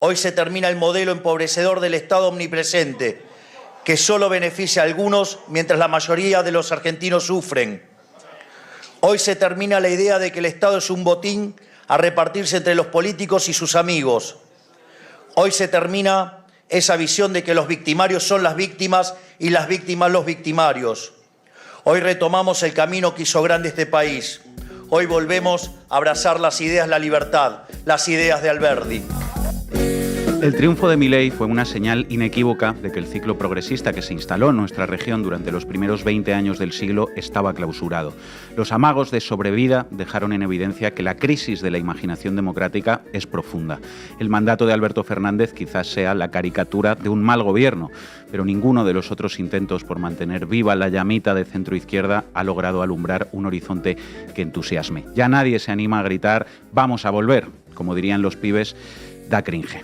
Hoy se termina el modelo empobrecedor del Estado omnipresente, que solo beneficia a algunos mientras la mayoría de los argentinos sufren. Hoy se termina la idea de que el Estado es un botín a repartirse entre los políticos y sus amigos. Hoy se termina esa visión de que los victimarios son las víctimas y las víctimas los victimarios. Hoy retomamos el camino que hizo grande este país. Hoy volvemos a abrazar las ideas de la libertad, las ideas de Alberdi. El triunfo de Milei fue una señal inequívoca de que el ciclo progresista que se instaló en nuestra región durante los primeros 20 años del siglo estaba clausurado. Los amagos de sobrevida dejaron en evidencia que la crisis de la imaginación democrática es profunda. El mandato de Alberto Fernández quizás sea la caricatura de un mal gobierno, pero ninguno de los otros intentos por mantener viva la llamita de centroizquierda ha logrado alumbrar un horizonte que entusiasme. Ya nadie se anima a gritar «vamos a volver», como dirían los pibes, da cringe.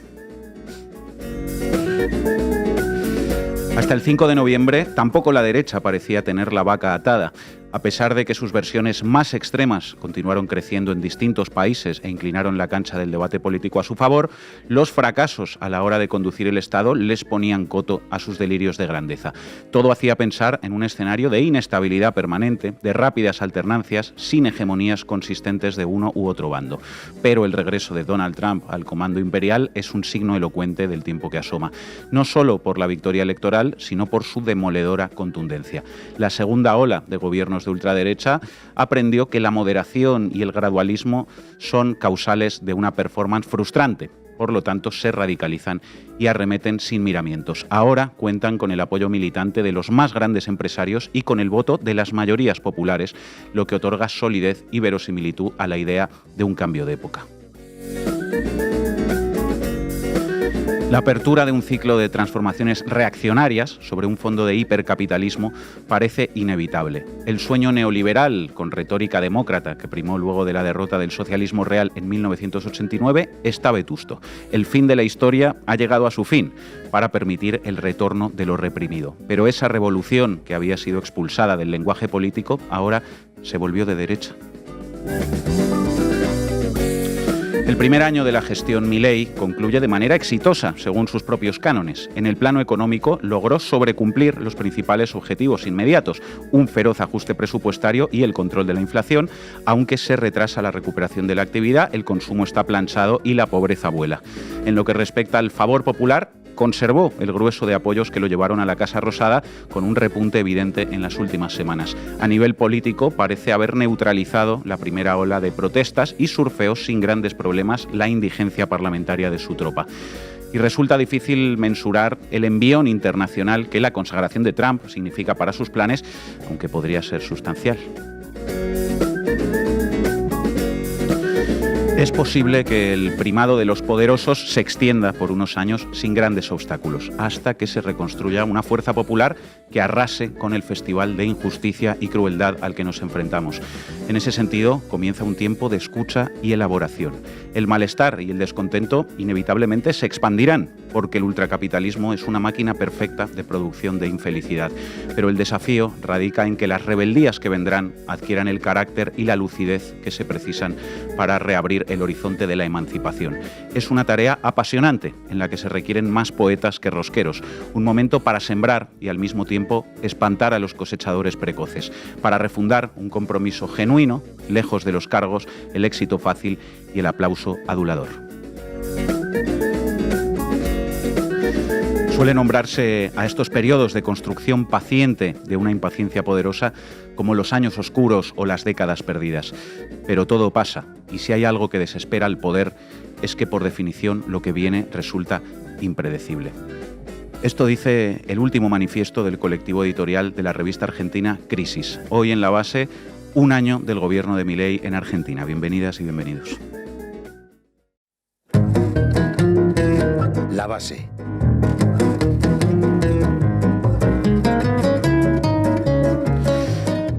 Hasta el 5 de noviembre, tampoco la derecha parecía tener la vaca atada. A pesar de que sus versiones más extremas continuaron creciendo en distintos países e inclinaron la cancha del debate político a su favor, los fracasos a la hora de conducir el Estado les ponían coto a sus delirios de grandeza. Todo hacía pensar en un escenario de inestabilidad permanente, de rápidas alternancias, sin hegemonías consistentes de uno u otro bando. Pero el regreso de Donald Trump al comando imperial es un signo elocuente del tiempo que asoma, no solo por la victoria electoral, sino por su demoledora contundencia. La segunda ola de gobiernos de ultraderecha aprendió que la moderación y el gradualismo son causales de una performance frustrante. Por lo tanto, se radicalizan y arremeten sin miramientos. Ahora cuentan con el apoyo militante de los más grandes empresarios y con el voto de las mayorías populares, lo que otorga solidez y verosimilitud a la idea de un cambio de época. La apertura de un ciclo de transformaciones reaccionarias sobre un fondo de hipercapitalismo parece inevitable. El sueño neoliberal, con retórica demócrata, que primó luego de la derrota del socialismo real en 1989, está vetusto. El fin de la historia ha llegado a su fin, para permitir el retorno de lo reprimido. Pero esa revolución, que había sido expulsada del lenguaje político, ahora se volvió de derecha. El primer año de la gestión Milei concluye de manera exitosa, según sus propios cánones. En el plano económico logró sobrecumplir los principales objetivos inmediatos, un feroz ajuste presupuestario y el control de la inflación, aunque se retrasa la recuperación de la actividad, el consumo está planchado y la pobreza vuela. En lo que respecta al favor popular, conservó el grueso de apoyos que lo llevaron a la Casa Rosada, con un repunte evidente en las últimas semanas. A nivel político, parece haber neutralizado la primera ola de protestas y surfeó sin grandes problemas la indigencia parlamentaria de su tropa. Y resulta difícil mensurar el envión internacional que la consagración de Trump significa para sus planes, aunque podría ser sustancial. Es posible que el primado de los poderosos se extienda por unos años sin grandes obstáculos, hasta que se reconstruya una fuerza popular que arrase con el festival de injusticia y crueldad al que nos enfrentamos. En ese sentido, comienza un tiempo de escucha y elaboración. El malestar y el descontento inevitablemente se expandirán, porque el ultracapitalismo es una máquina perfecta de producción de infelicidad. Pero el desafío radica en que las rebeldías que vendrán adquieran el carácter y la lucidez que se precisan para reabrir el horizonte de la emancipación. Es una tarea apasionante, en la que se requieren más poetas que rosqueros, un momento para sembrar y al mismo tiempo espantar a los cosechadores precoces, para refundar un compromiso genuino, lejos de los cargos, el éxito fácil y el aplauso adulador. Suele nombrarse a estos periodos de construcción paciente de una impaciencia poderosa como los años oscuros o las décadas perdidas. Pero todo pasa, y si hay algo que desespera al poder, es que por definición lo que viene resulta impredecible. Esto dice el último manifiesto del colectivo editorial de la revista argentina Crisis. Hoy en La Base, un año del gobierno de Milei en Argentina. Bienvenidas y bienvenidos. La Base.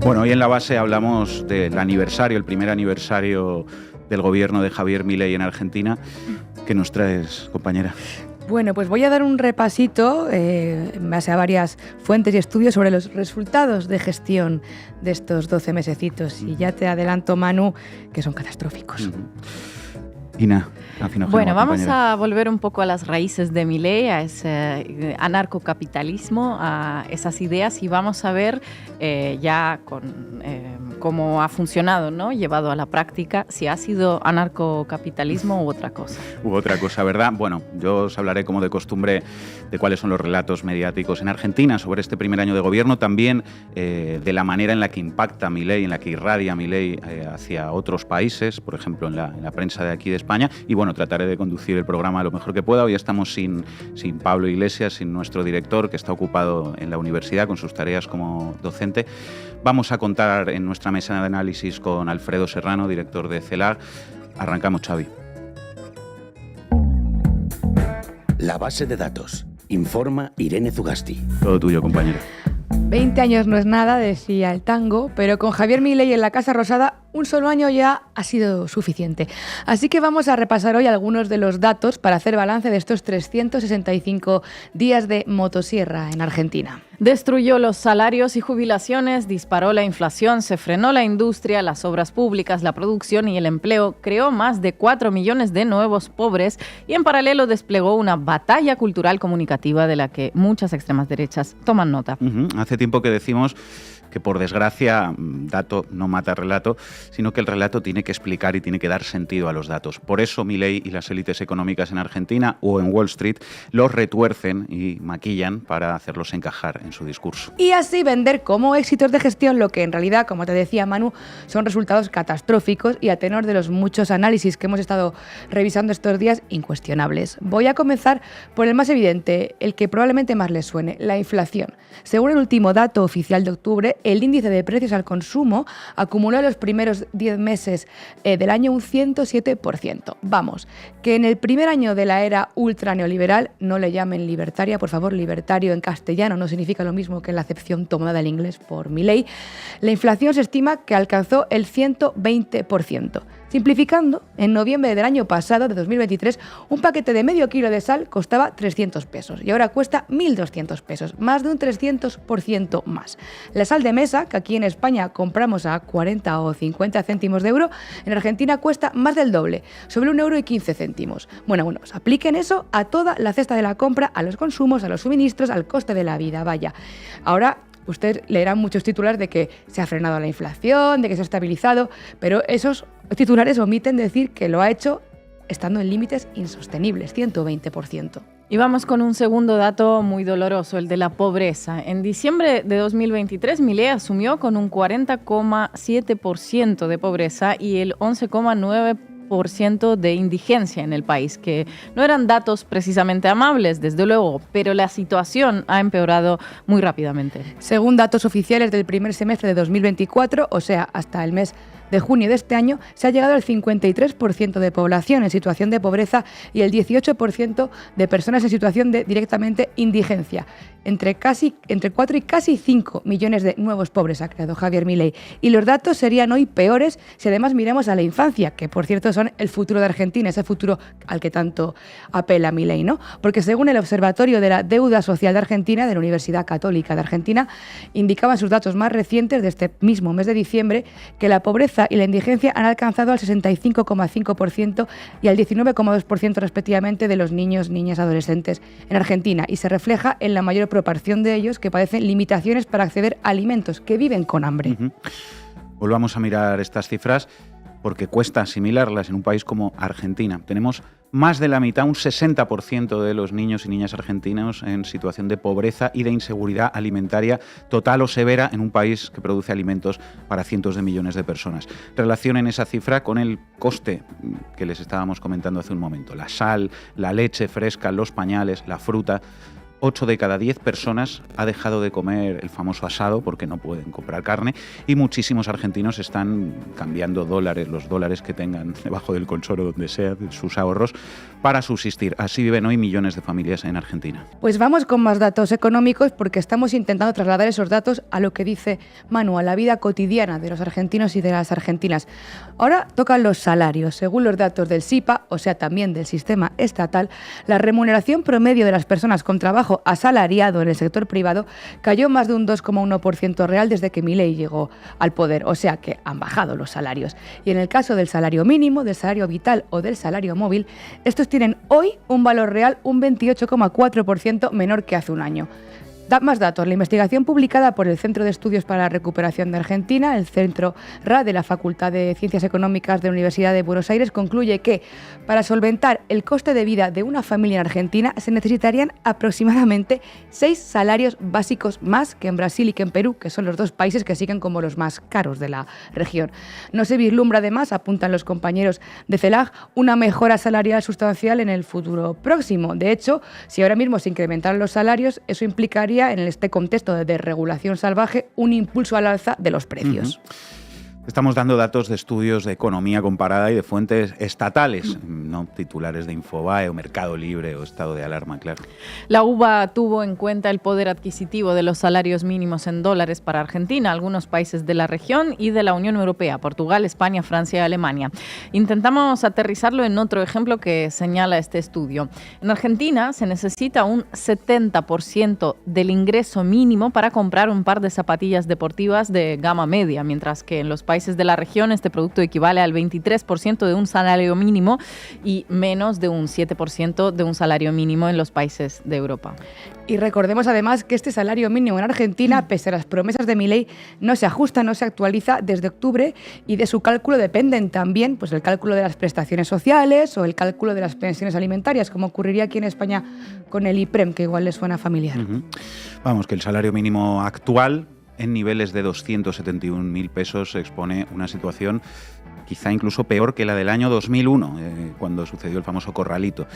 Bueno, hoy en La Base hablamos del aniversario, el primer aniversario del gobierno de Javier Milei en Argentina. ¿Qué nos traes, compañera? Bueno, pues voy a dar un repasito en base a varias fuentes y estudios sobre los resultados de gestión de estos 12 mesecitos. Y ya te adelanto, Manu, que son catastróficos. Ina, Ancinogénova, bueno, vamos compañera. a volver un poco a las raíces de Milei, a ese anarcocapitalismo, a esas ideas, y vamos a ver ya con cómo ha funcionado, ¿no? Llevado a la práctica, si ha sido anarcocapitalismo u otra cosa. U otra cosa, ¿verdad? Bueno, yo os hablaré como de costumbre de cuáles son los relatos mediáticos en Argentina sobre este primer año de gobierno, también de la manera en la que impacta Milei, en la que irradia Milei hacia otros países, por ejemplo en la prensa de aquí de España, y bueno, trataré de conducir el programa lo mejor que pueda. Hoy estamos sin Pablo Iglesias, sin nuestro director, que está ocupado en la universidad con sus tareas como docente. Vamos a contar en nuestra mesa de análisis con Alfredo Serrano, director de CELAG. Arrancamos, Xavi. La base de datos. Informa Irene Zugasti. Todo tuyo, compañero. 20 años no es nada, decía el tango, pero con Javier Milei en la Casa Rosada, un solo año ya ha sido suficiente. Así que vamos a repasar hoy algunos de los datos para hacer balance de estos 365 días de motosierra en Argentina. Destruyó los salarios y jubilaciones, disparó la inflación, se frenó la industria, las obras públicas, la producción y el empleo, creó más de 4 millones de nuevos pobres y en paralelo desplegó una batalla cultural comunicativa de la que muchas extremas derechas toman nota. Hace tiempo que decimos que, por desgracia, dato no mata relato, sino que el relato tiene que explicar y tiene que dar sentido a los datos. Por eso Milei y las élites económicas en Argentina o en Wall Street los retuercen y maquillan para hacerlos encajar en su discurso. Y así vender como éxitos de gestión lo que en realidad, como te decía Manu, son resultados catastróficos y a tenor de los muchos análisis que hemos estado revisando estos días, incuestionables. Voy a comenzar por el más evidente, el que probablemente más les suene, la inflación. Según el último dato oficial de octubre, el índice de precios al consumo acumuló en los primeros 10 meses del año un 107%. Vamos, que en el primer año de la era ultra neoliberal, no le llamen libertaria, por favor, libertario en castellano no significa lo mismo que la acepción tomada del inglés por Milei, la inflación se estima que alcanzó el 120%. Simplificando, en noviembre del año pasado, de 2023, un paquete de medio kilo de sal costaba 300 pesos y ahora cuesta 1.200 pesos, más de un 300% más. La sal de mesa, que aquí en España compramos a 40 o 50 céntimos de euro, en Argentina cuesta más del doble, sobre 1,15 €. Bueno, pues apliquen eso a toda la cesta de la compra, a los consumos, a los suministros, al coste de la vida, vaya. Ahora, usted leerá muchos titulares de que se ha frenado la inflación, de que se ha estabilizado, pero esos titulares omiten decir que lo ha hecho estando en límites insostenibles, 120%. Y vamos con un segundo dato muy doloroso, el de la pobreza. En diciembre de 2023, Milei asumió con un 40,7% de pobreza y el 11,9% de indigencia en el país, que no eran datos precisamente amables, desde luego, pero la situación ha empeorado muy rápidamente. Según datos oficiales del primer semestre de 2024, o sea, hasta el mes de junio de este año, se ha llegado al 53% de población en situación de pobreza y el 18% de personas en situación de directamente indigencia. Entre 4 y casi 5 millones de nuevos pobres ha creado Javier Milei. Y los datos serían hoy peores si además miramos a la infancia, que por cierto son el futuro de Argentina, ese futuro al que tanto apela Milei, ¿no? Porque según el Observatorio de la Deuda Social de Argentina, de la Universidad Católica de Argentina, indicaban sus datos más recientes de este mismo mes de diciembre que la pobreza y la indigencia han alcanzado al 65,5% y al 19,2% respectivamente de los niños, niñas, adolescentes en Argentina, y se refleja en la mayor proporción de ellos que padecen limitaciones para acceder a alimentos, que viven con hambre. Volvamos a mirar estas cifras porque cuesta asimilarlas en un país como Argentina. Tenemos más de la mitad, un 60% de los niños y niñas argentinos en situación de pobreza y de inseguridad alimentaria total o severa en un país que produce alimentos para cientos de millones de personas. Relacionen esa cifra con el coste que les estábamos comentando hace un momento. La sal, la leche fresca, los pañales, la fruta. 8 de cada 10 personas ha dejado de comer el famoso asado porque no pueden comprar carne, y muchísimos argentinos están cambiando dólares, los dólares que tengan debajo del colchón o donde sea, de sus ahorros, para subsistir. Así viven hoy millones de familias en Argentina. Pues vamos con más datos económicos porque estamos intentando trasladar esos datos a lo que dice Manu, a la vida cotidiana de los argentinos y de las argentinas. Ahora tocan los salarios. Según los datos del SIPA, o sea también del sistema estatal, la remuneración promedio de las personas con trabajo trabajo asalariado en el sector privado cayó más de un 2,1% real desde que Milei llegó al poder, o sea que han bajado los salarios. Y en el caso del salario mínimo, del salario vital o del salario móvil, estos tienen hoy un valor real un 28,4% menor que hace un año. Más datos. La investigación publicada por el Centro de Estudios para la Recuperación de Argentina, el Centro RA de la Facultad de Ciencias Económicas de la Universidad de Buenos Aires, concluye que para solventar el coste de vida de una familia en Argentina se necesitarían aproximadamente 6 salarios básicos más que en Brasil y que en Perú, que son los dos países que siguen como los más caros de la región. No se vislumbra además, apuntan los compañeros de CELAG, una mejora salarial sustancial en el futuro próximo. De hecho, si ahora mismo se incrementaran los salarios, eso implicaría en este contexto de desregulación salvaje un impulso al alza de los precios. Estamos dando datos de estudios de economía comparada y de fuentes estatales, no titulares de Infobae o Mercado Libre o estado de alarma, claro. La UBA tuvo en cuenta el poder adquisitivo de los salarios mínimos en dólares para Argentina, algunos países de la región y de la Unión Europea, Portugal, España, Francia y Alemania. Intentamos aterrizarlo en otro ejemplo que señala este estudio. En Argentina se necesita un 70% del ingreso mínimo para comprar un par de zapatillas deportivas de gama media, mientras que en los países de la región este producto equivale al 23% de un salario mínimo y menos de un 7% de un salario mínimo en los países de Europa. Y recordemos además que este salario mínimo en Argentina, pese a las promesas de Milei, no se ajusta, no se actualiza desde octubre y de su cálculo dependen también pues, el cálculo de las prestaciones sociales o el cálculo de las pensiones alimentarias, como ocurriría aquí en España con el IPREM, que igual les suena familiar. Vamos, que el salario mínimo actual en niveles de 271.000 pesos expone una situación quizá incluso peor que la del año 2001, cuando sucedió el famoso corralito.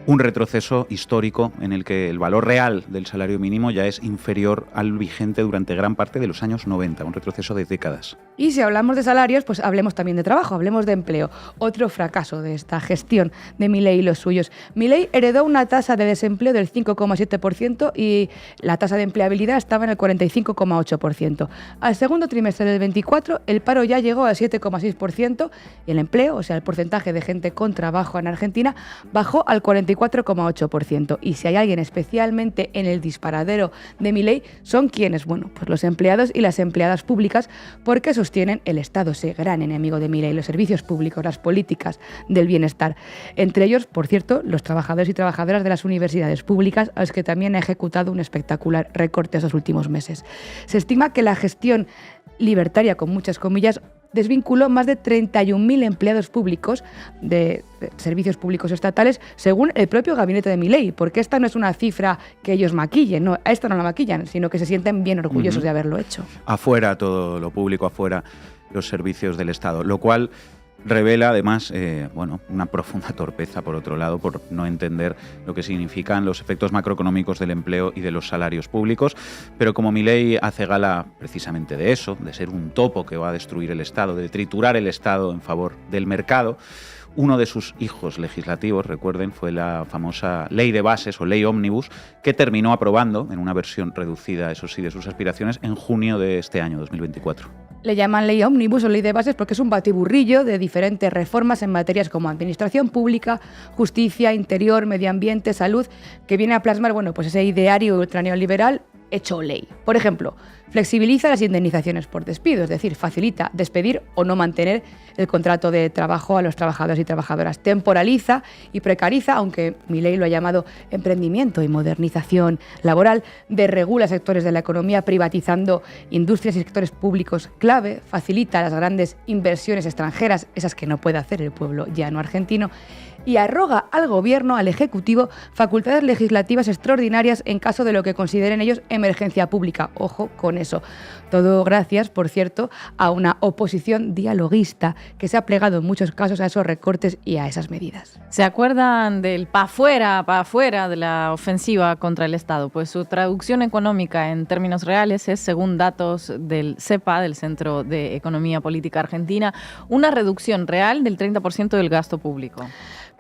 Un retroceso histórico en el que el valor real del salario mínimo ya es inferior al vigente durante gran parte de los años 90, un retroceso de décadas. Y si hablamos de salarios, pues hablemos también de trabajo, hablemos de empleo. Otro fracaso de esta gestión de Milei y los suyos. Milei heredó una tasa de desempleo del 5,7% y la tasa de empleabilidad estaba en el 45,8%. Al segundo trimestre del 24, el paro ya llegó al 7,6%, y el empleo, o sea, el porcentaje de gente con trabajo en Argentina, bajó al 44,8%. Y si hay alguien especialmente en el disparadero de Milei, son quienes, bueno, pues los empleados y las empleadas públicas, porque sostienen el Estado, ese gran enemigo de Milei, los servicios públicos, las políticas del bienestar. Entre ellos, por cierto, los trabajadores y trabajadoras de las universidades públicas, a los que también ha ejecutado un espectacular recorte estos últimos meses. Se estima que la gestión libertaria, con muchas comillas, desvinculó más de 31.000 empleados públicos de servicios públicos estatales, según el propio gabinete de Milei, porque esta no es una cifra que ellos maquillen, no, a esta no la maquillan, sino que se sienten bien orgullosos de haberlo hecho. Afuera todo lo público, afuera los servicios del Estado, lo cual revela además una profunda torpeza, por otro lado, por no entender lo que significan los efectos macroeconómicos del empleo y de los salarios públicos. Pero como Milei hace gala precisamente de eso, de ser un topo que va a destruir el Estado, de triturar el Estado en favor del mercado, uno de sus hijos legislativos, recuerden, fue la famosa Ley de Bases o Ley Ómnibus, que terminó aprobando, en una versión reducida, eso sí, de sus aspiraciones, en junio de este año, 2024. Le llaman Ley Ómnibus o Ley de Bases porque es un batiburrillo de diferentes reformas en materias como administración pública, justicia, interior, medio ambiente, salud, que viene a plasmar pues ese ideario ultraneoliberal hecho ley. Por ejemplo, flexibiliza las indemnizaciones por despido, es decir, facilita despedir o no mantener el contrato de trabajo a los trabajadores y trabajadoras. Temporaliza y precariza, aunque Milei lo ha llamado emprendimiento y modernización laboral, desregula sectores de la economía privatizando industrias y sectores públicos clave, facilita las grandes inversiones extranjeras, esas que no puede hacer el pueblo llano argentino, y arroga al Gobierno, al Ejecutivo, facultades legislativas extraordinarias en caso de lo que consideren ellos emergencia pública. Ojo con eso. Todo gracias, por cierto, a una oposición dialoguista que se ha plegado en muchos casos a esos recortes y a esas medidas. ¿Se acuerdan del pa' afuera de la ofensiva contra el Estado? Pues su traducción económica en términos reales es, según datos del CEPA, del Centro de Economía Política Argentina, una reducción real del 30% del gasto público.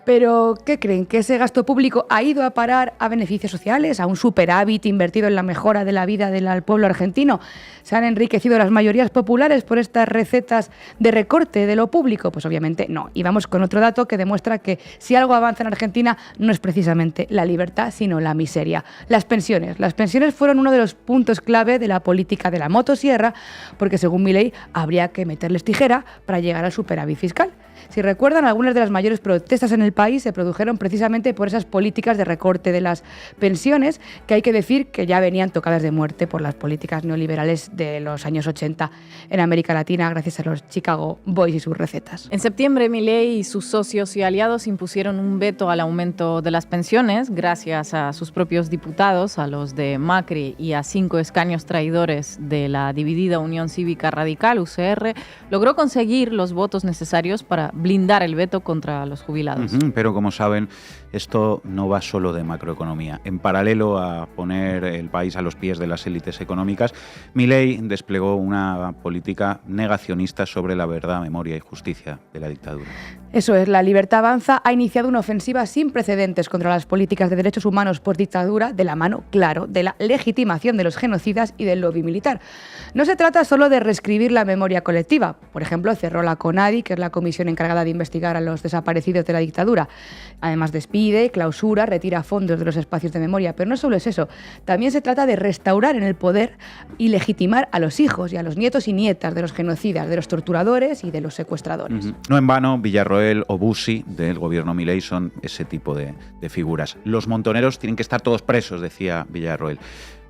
Pero, ¿qué creen? ¿Que ese gasto público ha ido a parar a beneficios sociales, a un superávit invertido en la mejora de la vida del pueblo argentino? ¿Se han enriquecido las mayorías populares por estas recetas de recorte de lo público? Pues obviamente no. Y vamos con otro dato que demuestra que si algo avanza en Argentina no es precisamente la libertad, sino la miseria. Las pensiones. Las pensiones fueron uno de los puntos clave de la política de la motosierra, porque según Milei habría que meterles tijera para llegar al superávit fiscal. Si recuerdan, algunas de las mayores protestas en el país se produjeron precisamente por esas políticas de recorte de las pensiones, que hay que decir que ya venían tocadas de muerte por las políticas neoliberales de los años 80 en América Latina, gracias a los Chicago Boys y sus recetas. En septiembre, Milei y sus socios y aliados impusieron un veto al aumento de las pensiones, gracias a sus propios diputados, a los de Macri y a 5 escaños traidores de la dividida Unión Cívica Radical, UCR, logró conseguir los votos necesarios para blindar el veto contra los jubilados. Pero como saben, esto no va solo de macroeconomía. En paralelo a poner el país a los pies de las élites económicas, Milei desplegó una política negacionista sobre la verdad, memoria y justicia de la dictadura. Eso es, la Libertad Avanza ha iniciado una ofensiva sin precedentes contra las políticas de derechos humanos post-dictadura, de la mano, claro, de la legitimación de los genocidas y del lobby militar. No se trata solo de reescribir la memoria colectiva. Por ejemplo, cerró la CONADI, que es la comisión encargada de investigar a los desaparecidos de la dictadura. Además, despide, clausura, retira fondos de los espacios de memoria. Pero no solo es eso, también se trata de restaurar en el poder y legitimar a los hijos y a los nietos y nietas de los genocidas, de los torturadores y de los secuestradores. No en vano, Villarroel o Bussi del gobierno Milei son ese tipo de figuras. Los montoneros tienen que estar todos presos, decía Villarroel.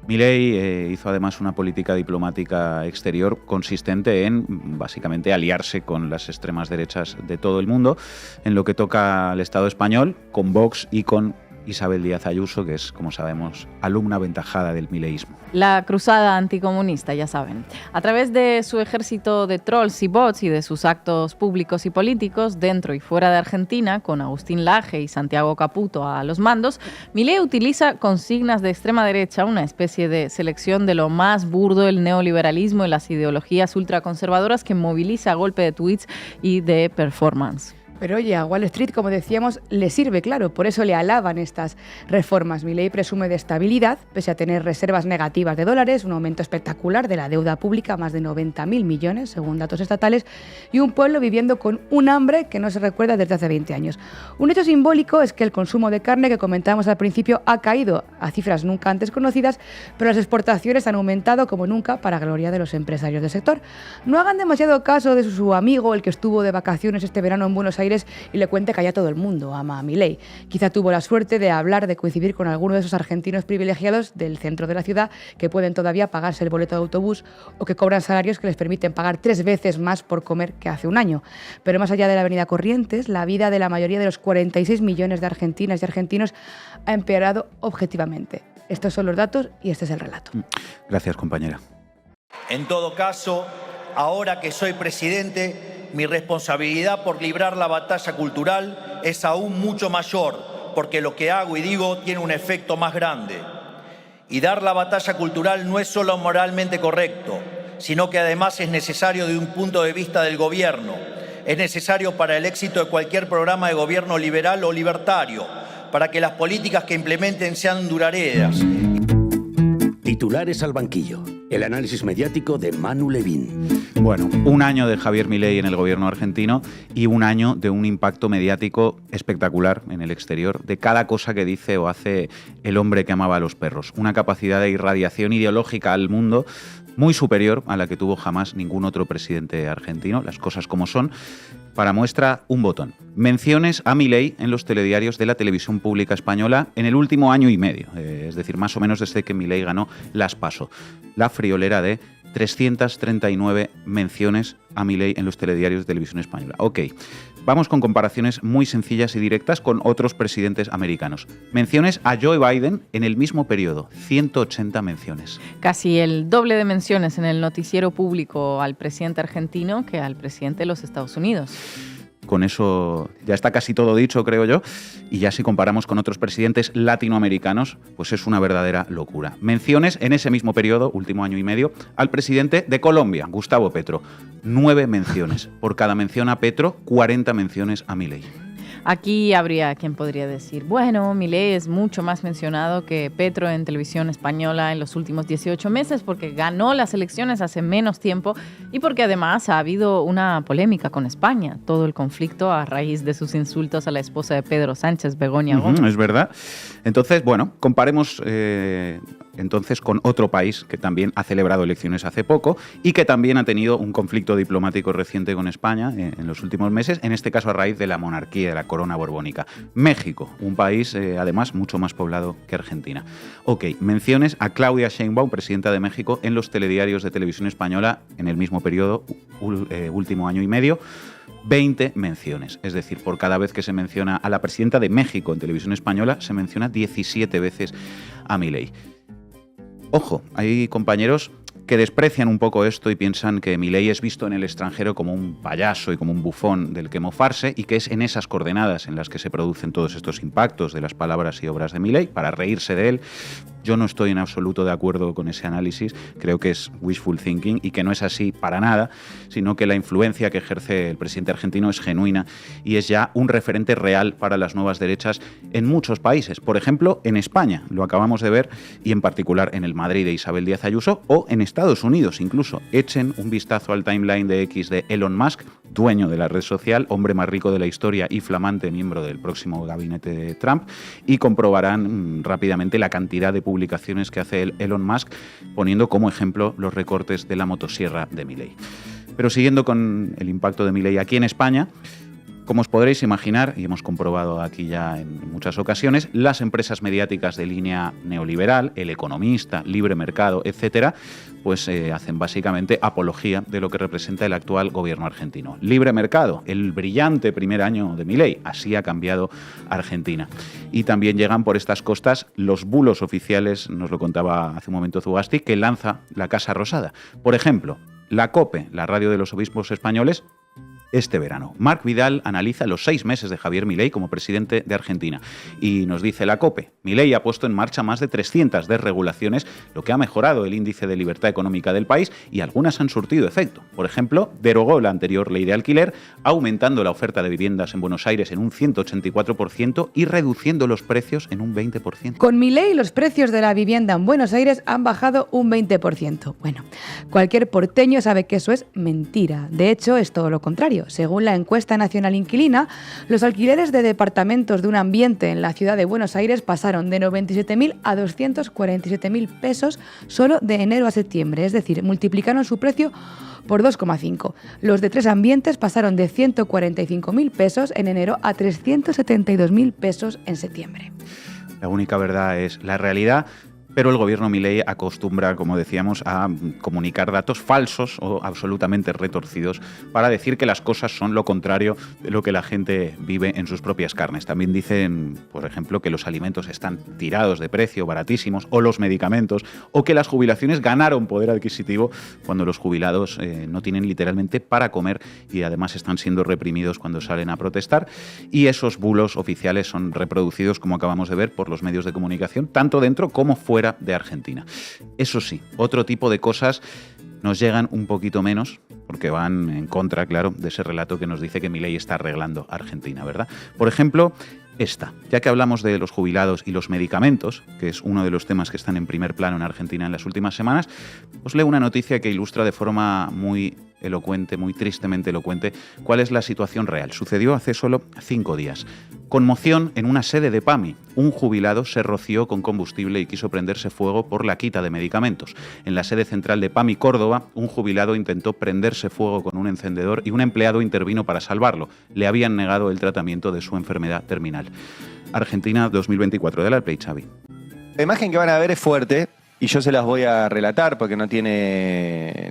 Milei hizo además una política diplomática exterior consistente en, básicamente, aliarse con las extremas derechas de todo el mundo, en lo que toca al Estado español, con Vox y con Isabel Díaz Ayuso, que es, como sabemos, alumna aventajada del mileísmo. La cruzada anticomunista, ya saben. A través de su ejército de trolls y bots y de sus actos públicos y políticos, dentro y fuera de Argentina, con Agustín Laje y Santiago Caputo a los mandos, Milei utiliza consignas de extrema derecha, una especie de selección de lo más burdo del neoliberalismo y las ideologías ultraconservadoras que moviliza a golpe de tweets y de performance. Pero oye, a Wall Street, como decíamos, le sirve, claro, por eso le alaban estas reformas. Milei presume de estabilidad, pese a tener reservas negativas de dólares, un aumento espectacular de la deuda pública, más de 90.000 millones, según datos estatales, y un pueblo viviendo con un hambre que no se recuerda desde hace 20 años. Un hecho simbólico es que el consumo de carne, que comentábamos al principio, ha caído a cifras nunca antes conocidas, pero las exportaciones han aumentado como nunca para gloria de los empresarios del sector. No hagan demasiado caso de su amigo, el que estuvo de vacaciones este verano en Buenos Aires, y le cuente que allá todo el mundo ama a Milei. Quizá tuvo la suerte de coincidir con alguno de esos argentinos privilegiados del centro de la ciudad que pueden todavía pagarse el boleto de autobús o que cobran salarios que les permiten pagar 3 veces más por comer que hace un año. Pero más allá de la avenida Corrientes, la vida de la mayoría de los 46 millones de argentinas y argentinos ha empeorado objetivamente. Estos son los datos y este es el relato. Gracias, compañera. En todo caso, ahora que soy presidente, mi responsabilidad por librar la batalla cultural es aún mucho mayor, porque lo que hago y digo tiene un efecto más grande. Y dar la batalla cultural no es solo moralmente correcto, sino que además es necesario de un punto de vista del gobierno. Es necesario para el éxito de cualquier programa de gobierno liberal o libertario, para que las políticas que implementen sean duraderas. Titulares al banquillo. El análisis mediático de Manu Levín. Bueno, un año de Javier Milei en el gobierno argentino y un año de un impacto mediático espectacular en el exterior de cada cosa que dice o hace el hombre que amaba a los perros. Una capacidad de irradiación ideológica al mundo muy superior a la que tuvo jamás ningún otro presidente argentino, las cosas como son. Para muestra, un botón. Menciones a Milei en los telediarios de la televisión pública española en el último año y medio, es decir, más o menos desde que Milei ganó las PASO. La friolera de 339 menciones a Milei en los telediarios de televisión española. Ok, vamos con comparaciones muy sencillas y directas con otros presidentes americanos. Menciones a Joe Biden en el mismo periodo, 180 menciones. Casi el doble de menciones en el noticiero público al presidente argentino que al presidente de los Estados Unidos. Con eso ya está casi todo dicho, creo yo. Y ya si comparamos con otros presidentes latinoamericanos, pues es una verdadera locura. Menciones en ese mismo periodo, último año y medio, al presidente de Colombia, Gustavo Petro. 9 menciones. Por cada mención a Petro, 40 menciones a Milei. Aquí habría quien podría decir, bueno, Milei es mucho más mencionado que Petro en televisión española en los últimos 18 meses porque ganó las elecciones hace menos tiempo y porque además ha habido una polémica con España, todo el conflicto a raíz de sus insultos a la esposa de Pedro Sánchez, Begoña Gómez. Es verdad. Entonces, bueno, comparemos entonces con otro país que también ha celebrado elecciones hace poco y que también ha tenido un conflicto diplomático reciente con España en los últimos meses, en este caso a raíz de la monarquía, de la corona borbónica. México, un país además mucho más poblado que Argentina. Ok, menciones a Claudia Sheinbaum, presidenta de México, en los telediarios de televisión española en el mismo periodo, último año y medio. 20 menciones, es decir, por cada vez que se menciona a la presidenta de México en televisión española, se menciona 17 veces a Milei. Ojo, hay compañeros que desprecian un poco esto y piensan que Milei es visto en el extranjero como un payaso y como un bufón del que mofarse y que es en esas coordenadas en las que se producen todos estos impactos de las palabras y obras de Milei para reírse de él. Yo no estoy en absoluto de acuerdo con ese análisis, creo que es wishful thinking y que no es así para nada, sino que la influencia que ejerce el presidente argentino es genuina y es ya un referente real para las nuevas derechas en muchos países. Por ejemplo, en España, lo acabamos de ver, y en particular en el Madrid de Isabel Díaz Ayuso, o en Estados Unidos incluso. Echen un vistazo al timeline de X de Elon Musk, dueño de la red social, hombre más rico de la historia y flamante miembro del próximo gabinete de Trump, y comprobarán rápidamente la cantidad de publicaciones que hace Elon Musk, poniendo como ejemplo los recortes de la motosierra de Milei. Pero siguiendo con el impacto de Milei aquí en España, como os podréis imaginar, y hemos comprobado aquí ya en muchas ocasiones, las empresas mediáticas de línea neoliberal, El Economista, Libre Mercado, etcétera, pues hacen básicamente apología de lo que representa el actual gobierno argentino. Libre Mercado, el brillante primer año de Milei, así ha cambiado Argentina. Y también llegan por estas costas los bulos oficiales, nos lo contaba hace un momento Zugasti, que lanza la Casa Rosada. Por ejemplo, la COPE, la radio de los obispos españoles, este verano. Marc Vidal analiza los 6 meses de Javier Milei como presidente de Argentina y nos dice la COPE, Milei ha puesto en marcha más de 300 desregulaciones, lo que ha mejorado el índice de libertad económica del país y algunas han surtido efecto. Por ejemplo, derogó la anterior ley de alquiler, aumentando la oferta de viviendas en Buenos Aires en un 184% y reduciendo los precios en un 20%. Con Milei los precios de la vivienda en Buenos Aires han bajado un 20%. Bueno, cualquier porteño sabe que eso es mentira. De hecho, es todo lo contrario. Según la encuesta nacional inquilina, los alquileres de departamentos de un ambiente en la ciudad de Buenos Aires pasaron de 97.000 a 247.000 pesos solo de enero a septiembre, es decir, multiplicaron su precio por 2,5. Los de 3 ambientes pasaron de 145.000 pesos en enero a 372.000 pesos en septiembre. La única verdad es la realidad. Pero el gobierno Milei acostumbra, como decíamos, a comunicar datos falsos o absolutamente retorcidos para decir que las cosas son lo contrario de lo que la gente vive en sus propias carnes. También dicen, por ejemplo, que los alimentos están tirados de precio, baratísimos, o los medicamentos, o que las jubilaciones ganaron poder adquisitivo cuando los jubilados no tienen literalmente para comer y además están siendo reprimidos cuando salen a protestar. Y esos bulos oficiales son reproducidos, como acabamos de ver, por los medios de comunicación, tanto dentro como fuera de Argentina. Eso sí, otro tipo de cosas nos llegan un poquito menos, porque van en contra, claro, de ese relato que nos dice que Milei está arreglando Argentina, ¿verdad? Por ejemplo, esta. Ya que hablamos de los jubilados y los medicamentos, que es uno de los temas que están en primer plano en Argentina en las últimas semanas, os leo una noticia que ilustra de forma muy elocuente, muy tristemente elocuente, cuál es la situación real. Sucedió hace solo 5 días. Conmoción en una sede de PAMI. Un jubilado se roció con combustible y quiso prenderse fuego por la quita de medicamentos. En la sede central de PAMI Córdoba, un jubilado intentó prenderse fuego con un encendedor y un empleado intervino para salvarlo. Le habían negado el tratamiento de su enfermedad terminal. Argentina 2024 de la Play, Xavi. La imagen que van a ver es fuerte y yo se las voy a relatar porque no tiene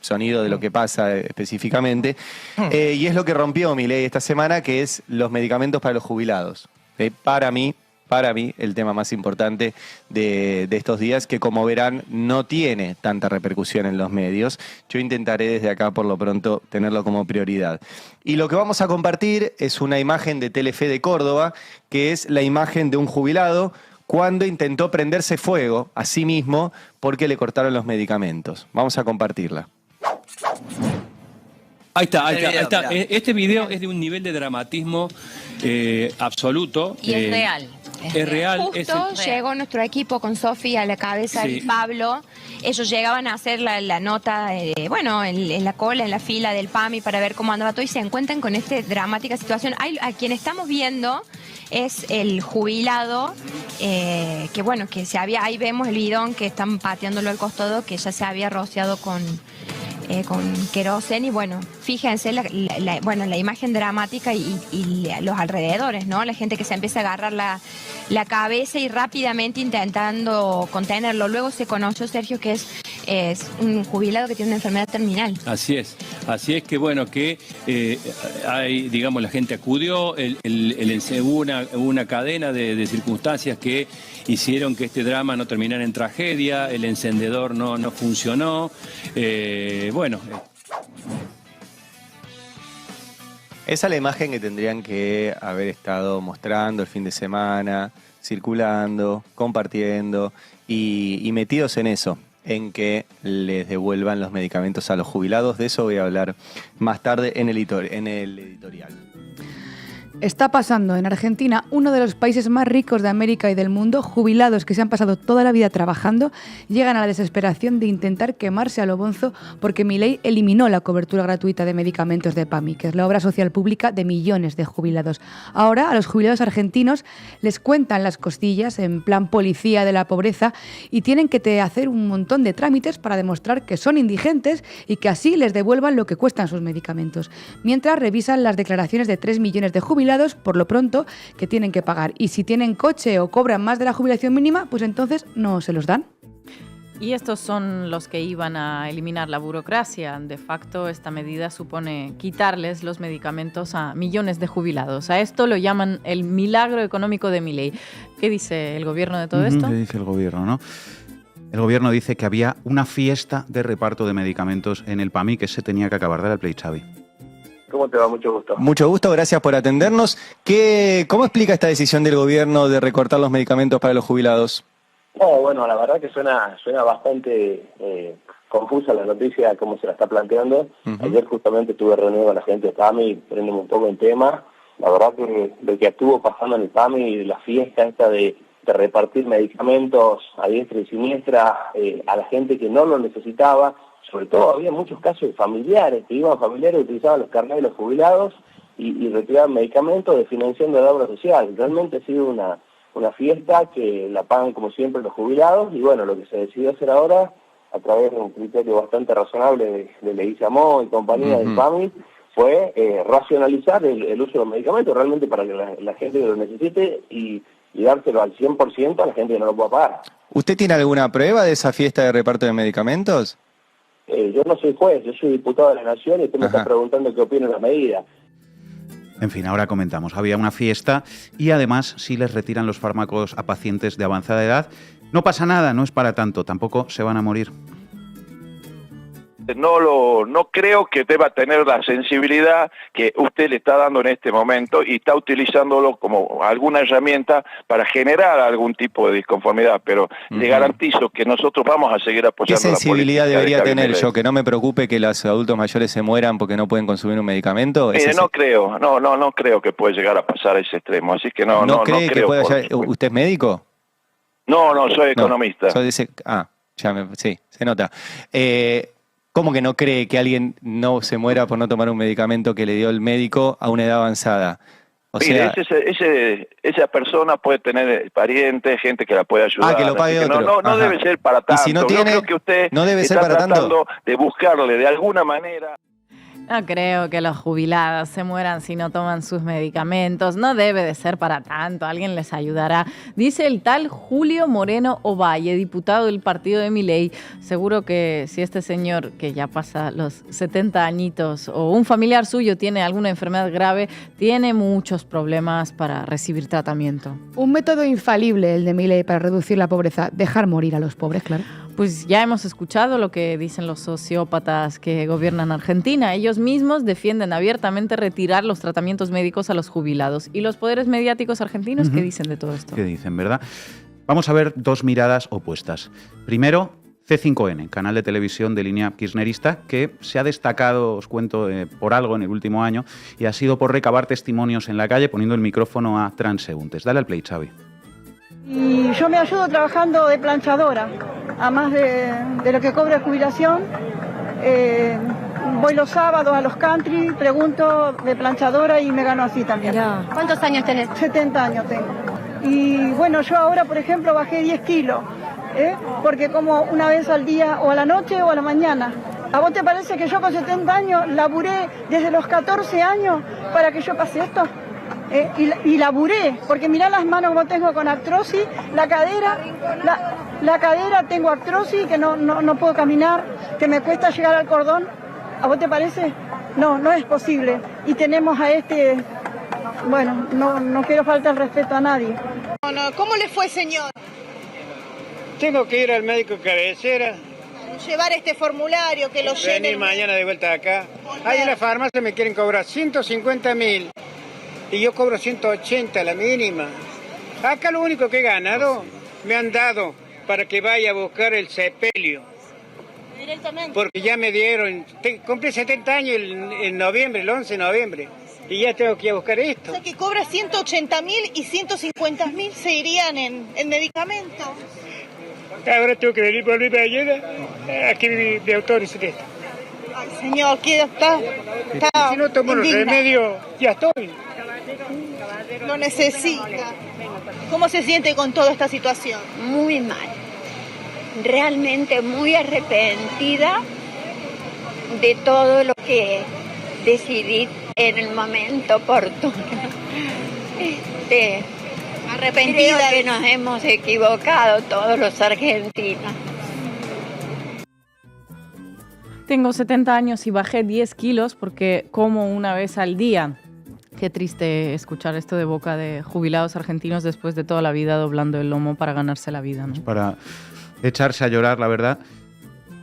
sonido de lo que pasa específicamente. Y es lo que rompió Milei esta semana, que es los medicamentos para los jubilados. Para mí, el tema más importante de estos días, que como verán no tiene tanta repercusión en los medios. Yo intentaré desde acá por lo pronto tenerlo como prioridad. Y lo que vamos a compartir es una imagen de Telefe de Córdoba, que es la imagen de un jubilado cuando intentó prenderse fuego a sí mismo porque le cortaron los medicamentos. Vamos a compartirla. Ahí está. Este video es de un nivel de dramatismo absoluto. Y es real. Es real. Justo llegó nuestro equipo con Sofía a la cabeza y Pablo. Ellos llegaban a hacer la nota, en la cola, en la fila del PAMI para ver cómo andaba todo y se encuentran con esta dramática situación. A quien estamos viendo es el jubilado, que ahí vemos el bidón que están pateándolo al costado, que ya se había rociado con queroseno y fíjense la imagen dramática y los alrededores, ¿no? La gente que se empieza a agarrar la cabeza y rápidamente intentando contenerlo. Luego se conoció, Sergio, que es un jubilado que tiene una enfermedad terminal. Así es que hay, digamos, la gente acudió, hubo una cadena de circunstancias que hicieron que este drama no terminara en tragedia, el encendedor no funcionó, Esa es la imagen que tendrían que haber estado mostrando el fin de semana, circulando, compartiendo y metidos en eso, en que les devuelvan los medicamentos a los jubilados. De eso voy a hablar más tarde en el editorial. Está pasando en Argentina, uno de los países más ricos de América y del mundo. Jubilados que se han pasado toda la vida trabajando llegan a la desesperación de intentar quemarse a lo bonzo porque Milei eliminó la cobertura gratuita de medicamentos de PAMI, que es la obra social pública de millones de jubilados. Ahora a los jubilados argentinos les cuentan las costillas en plan policía de la pobreza y tienen que hacer un montón de trámites para demostrar que son indigentes y que así les devuelvan lo que cuestan sus medicamentos. Mientras revisan las declaraciones de 3 millones de jubilados por lo pronto que tienen que pagar, y si tienen coche o cobran más de la jubilación mínima, pues entonces no se los dan. Y estos son los que iban a eliminar la burocracia. De facto, esta medida supone quitarles los medicamentos a millones de jubilados. A esto lo llaman el milagro económico de Milei. ¿Qué dice el gobierno de todo esto? ¿Qué dice el gobierno, no? El gobierno dice que había una fiesta de reparto de medicamentos en el PAMI que se tenía que acabar. Dale al play, Xavi. ¿Cómo te va? Mucho gusto. Mucho gusto, gracias por atendernos. ¿Cómo explica esta decisión del gobierno de recortar los medicamentos para los jubilados? La verdad que suena bastante confusa la noticia, cómo se la está planteando. Ayer justamente estuve reunido con la gente de PAMI, prendemos un poco el tema. La verdad que lo que estuvo pasando en el PAMI, la fiesta esta de repartir medicamentos a diestra y siniestra a la gente que no lo necesitaba. Sobre todo había muchos casos de familiares, que iban familiares, utilizaban los carnets de los jubilados y retiraban medicamentos desfinanciando la obra social. Realmente ha sido una fiesta que la pagan como siempre los jubilados y lo que se decidió hacer ahora, a través de un criterio bastante razonable de Leguizamón y compañía del PAMI, fue racionalizar el uso de los medicamentos realmente para que la gente que lo necesite y dárselo al 100% a la gente que no lo pueda pagar. ¿Usted tiene alguna prueba de esa fiesta de reparto de medicamentos? Yo no soy juez, yo soy diputado de la Nación y usted me está preguntando qué opino de la medida. En fin, ahora comentamos. Había una fiesta y además, si les retiran los fármacos a pacientes de avanzada edad, no pasa nada, no es para tanto, tampoco se van a morir. No creo que deba tener la sensibilidad que usted le está dando en este momento y está utilizándolo como alguna herramienta para generar algún tipo de disconformidad, pero le garantizo que nosotros vamos a seguir apoyando. ¿Qué sensibilidad debería tener yo? ¿Que no me preocupe que los adultos mayores se mueran porque no pueden consumir un medicamento? No creo que puede llegar a pasar a ese extremo, así que no cree que pueda llegar. ¿Usted es médico? No, soy economista. Sí, se nota. ¿Cómo que no cree que alguien no se muera por no tomar un medicamento que le dio el médico a una edad avanzada? Esa persona puede tener parientes, gente que la puede ayudar. Que lo pague otro. No debe ser para tanto. ¿Y si no tiene, creo que usted no debe ser está para tratando tanto de buscarle de alguna manera. No creo que los jubilados se mueran si no toman sus medicamentos. No debe de ser para tanto. Alguien les ayudará. Dice el tal Julio Moreno Ovalle, diputado del partido de Milei. Seguro que si este señor, que ya pasa los 70 añitos, o un familiar suyo tiene alguna enfermedad grave, tiene muchos problemas para recibir tratamiento. Un método infalible el de Milei para reducir la pobreza. Dejar morir a los pobres, claro. Pues ya hemos escuchado lo que dicen los sociópatas que gobiernan Argentina. Ellos mismos defienden abiertamente retirar los tratamientos médicos a los jubilados. ¿Y los poderes mediáticos argentinos qué dicen de todo esto? ¿Qué dicen, verdad? Vamos a ver dos miradas opuestas. Primero, C5N, canal de televisión de línea kirchnerista, que se ha destacado, os cuento, por algo en el último año, y ha sido por recabar testimonios en la calle poniendo el micrófono a transeúntes. Dale al play, Xavi. Y yo me ayudo trabajando de planchadora, a más de lo que cobro de jubilación. Voy los sábados a los country, pregunto de planchadora y me gano así también. ¿Cuántos años tenés? 70 años tengo. Y bueno, yo ahora, por ejemplo, bajé 10 kilos, porque como una vez al día, o a la noche o a la mañana. ¿A vos te parece que yo con 70 años laburé desde los 14 años para que yo pase esto? Y laburé, porque mirá las manos como tengo con artrosis, la cadera tengo artrosis, que no puedo caminar, que me cuesta llegar al cordón. ¿A vos te parece? No es posible. Y tenemos a bueno, no quiero faltar el respeto a nadie. ¿Cómo le fue, señor? Tengo que ir al médico de cabecera. Llevar este formulario, que lo llenen. Venir mañana de vuelta acá. Ahí en la farmacia me quieren cobrar 150.000 y yo cobro 180 la mínima. Acá lo único que he ganado me han dado para que vaya a buscar el sepelio. Directamente. Porque ya me dieron, cumplí 70 años en noviembre, el 11 de noviembre. Y ya tengo que ir a buscar esto. O sea que cobra 180.000 y 150.000 se irían en medicamentos. Ahora tengo que venir por mi ayuda. Aquí mi autor dice esto. Ay, señor, ¿qué está? Si no tomo los remedios, ya estoy. Lo necesita. ¿Cómo se siente con toda esta situación? Muy mal. Realmente muy arrepentida de todo lo que decidí en el momento oportuno. Arrepentida. Creo que nos hemos equivocado todos los argentinos. Tengo 70 años y bajé 10 kilos porque como una vez al día. Qué triste escuchar esto de boca de jubilados argentinos después de toda la vida doblando el lomo para ganarse la vida, ¿no? Para echarse a llorar, la verdad.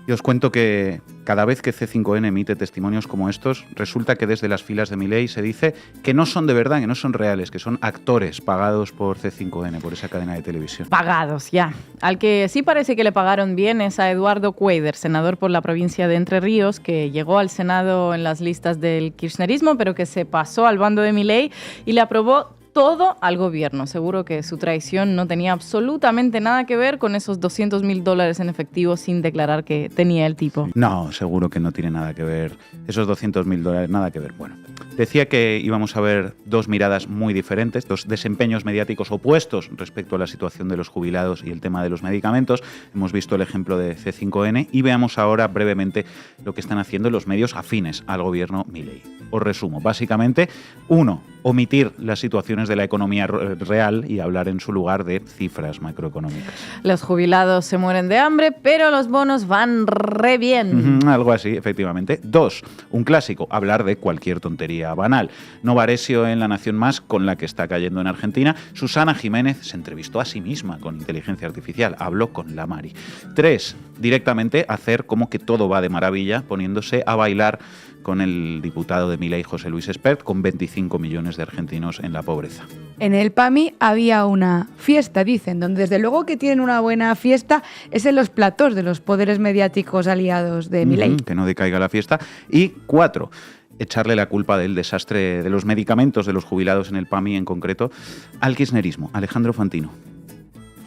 Y os cuento que cada vez que C5N emite testimonios como estos, resulta que desde las filas de Milei se dice que no son de verdad, que no son reales, que son actores pagados por C5N, por esa cadena de televisión. Pagados, ya. Al que sí parece que le pagaron bien es a Eduardo Cuéllar, senador por la provincia de Entre Ríos, que llegó al Senado en las listas del kirchnerismo, pero que se pasó al bando de Milei y le aprobó todo al gobierno. Seguro que su traición no tenía absolutamente nada que ver con esos $200.000 en efectivo sin declarar que tenía el tipo. No, seguro que no tiene nada que ver. Esos $200.000, nada que ver. Bueno, decía que íbamos a ver dos miradas muy diferentes, dos desempeños mediáticos opuestos respecto a la situación de los jubilados y el tema de los medicamentos. Hemos visto el ejemplo de C5N y veamos ahora brevemente lo que están haciendo los medios afines al gobierno Milei. Os resumo. Básicamente, 1. Omitir las situaciones de la economía real y hablar en su lugar de cifras macroeconómicas. Los jubilados se mueren de hambre, pero los bonos van re bien. Algo así, efectivamente. 2. Un clásico, hablar de cualquier tontería banal. Novaresio en La Nación Más, con la que está cayendo en Argentina. Susana Jiménez se entrevistó a sí misma con inteligencia artificial. Habló con la Mari. 3. Directamente hacer como que todo va de maravilla, poniéndose a bailar con el diputado de Milei, José Luis Espert, con 25 millones de argentinos en la pobreza. En el PAMI había una fiesta, dicen, donde desde luego que tienen una buena fiesta es en los platós de los poderes mediáticos aliados de Milei. Que no decaiga la fiesta. Y 4. Echarle la culpa del desastre de los medicamentos de los jubilados en el PAMI en concreto al kirchnerismo. Alejandro Fantino.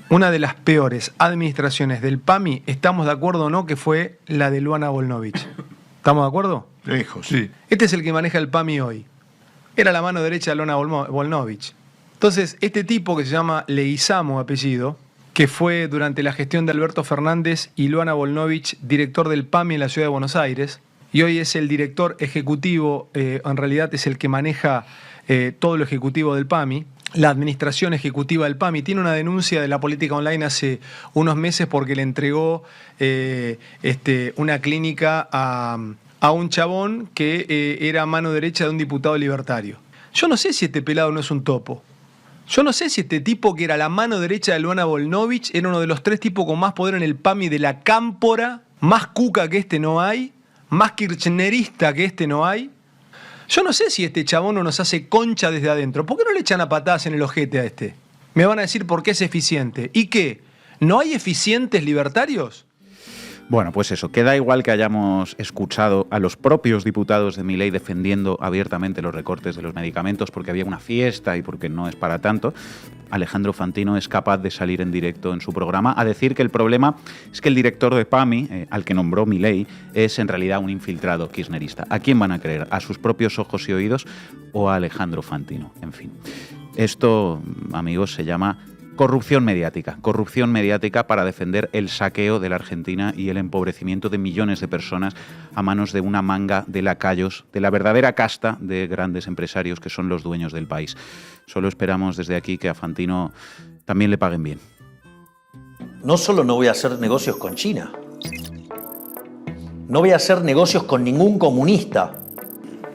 Una de las peores administraciones del PAMI, ¿estamos de acuerdo o no?, que fue la de Luana Volnovich. ¿Estamos de acuerdo? Lejos, sí. Este es el que maneja el PAMI hoy. Era la mano derecha de Luana Volnovich. Entonces, este tipo que se llama Leguizamo, apellido, que fue durante la gestión de Alberto Fernández y Luana Volnovich, director del PAMI en la ciudad de Buenos Aires, y hoy es el director ejecutivo, en realidad es el que maneja todo lo ejecutivo del PAMI. La administración ejecutiva del PAMI tiene una denuncia de la política online hace unos meses porque le entregó una clínica a un chabón que era mano derecha de un diputado libertario. Yo no sé si este pelado no es un topo. Yo no sé si este tipo que era la mano derecha de Luana Volnovich era uno de los 3 tipos con más poder en el PAMI de la cámpora, más cuca que este no hay, más kirchnerista que este no hay. Yo no sé si este chabón no nos hace concha desde adentro. ¿Por qué no le echan a patadas en el ojete a este? Me van a decir por qué es eficiente. ¿Y qué? ¿No hay eficientes libertarios? Bueno, pues eso, que da igual que hayamos escuchado a los propios diputados de Milei defendiendo abiertamente los recortes de los medicamentos porque había una fiesta y porque no es para tanto. Alejandro Fantino es capaz de salir en directo en su programa a decir que el problema es que el director de PAMI, al que nombró Milei, es en realidad un infiltrado kirchnerista. ¿A quién van a creer? ¿A sus propios ojos y oídos o a Alejandro Fantino? En fin, esto, amigos, se llama corrupción mediática para defender el saqueo de la Argentina y el empobrecimiento de millones de personas a manos de una manga de lacayos, de la verdadera casta de grandes empresarios que son los dueños del país. Solo esperamos desde aquí que a Fantino también le paguen bien. No solo no voy a hacer negocios con China, no voy a hacer negocios con ningún comunista.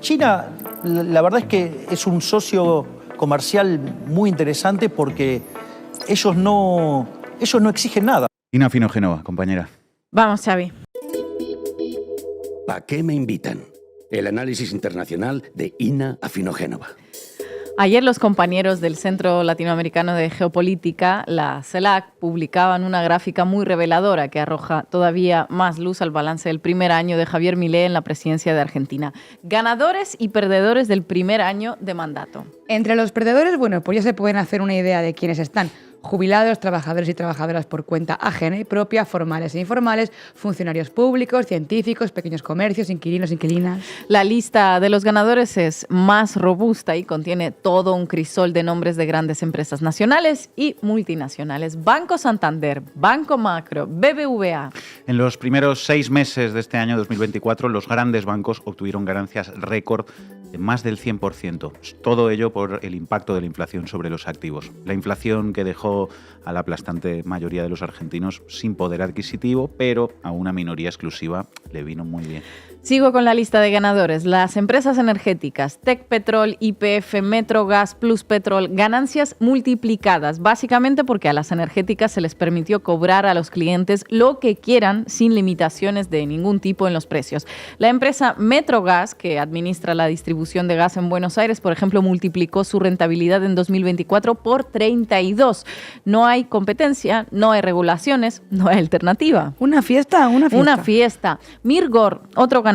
China, la verdad es que es un socio comercial muy interesante porque ellos no exigen nada. Ina Finogénova, compañera. Vamos, Xavi. ¿A qué me invitan? El análisis internacional de Ina Finogénova. Ayer los compañeros del Centro Latinoamericano de Geopolítica, la CELAC, publicaban una gráfica muy reveladora que arroja todavía más luz al balance del primer año de Javier Milei en la presidencia de Argentina. Ganadores y perdedores del primer año de mandato. Entre los perdedores, bueno, pues ya se pueden hacer una idea de quiénes están. Jubilados, trabajadores y trabajadoras por cuenta ajena y propia, formales e informales, funcionarios públicos, científicos, pequeños comercios, inquilinos, inquilinas. La lista de los ganadores es más robusta y contiene todo un crisol de nombres de grandes empresas nacionales y multinacionales. Banco Santander, Banco Macro, BBVA. En los primeros 6 meses de este año 2024, los grandes bancos obtuvieron ganancias récord de más del 100%. Todo ello por el impacto de la inflación sobre los activos. La inflación que dejó a la aplastante mayoría de los argentinos sin poder adquisitivo, pero a una minoría exclusiva le vino muy bien. Sigo con la lista de ganadores. Las empresas energéticas, Tecpetrol, YPF, Metrogas, Pluspetrol, ganancias multiplicadas, básicamente porque a las energéticas se les permitió cobrar a los clientes lo que quieran sin limitaciones de ningún tipo en los precios. La empresa Metrogas, que administra la distribución de gas en Buenos Aires, por ejemplo, multiplicó su rentabilidad en 2024 por 32. No hay competencia, no hay regulaciones, no hay alternativa. Una fiesta. Una fiesta. Mirgor, otro ganador.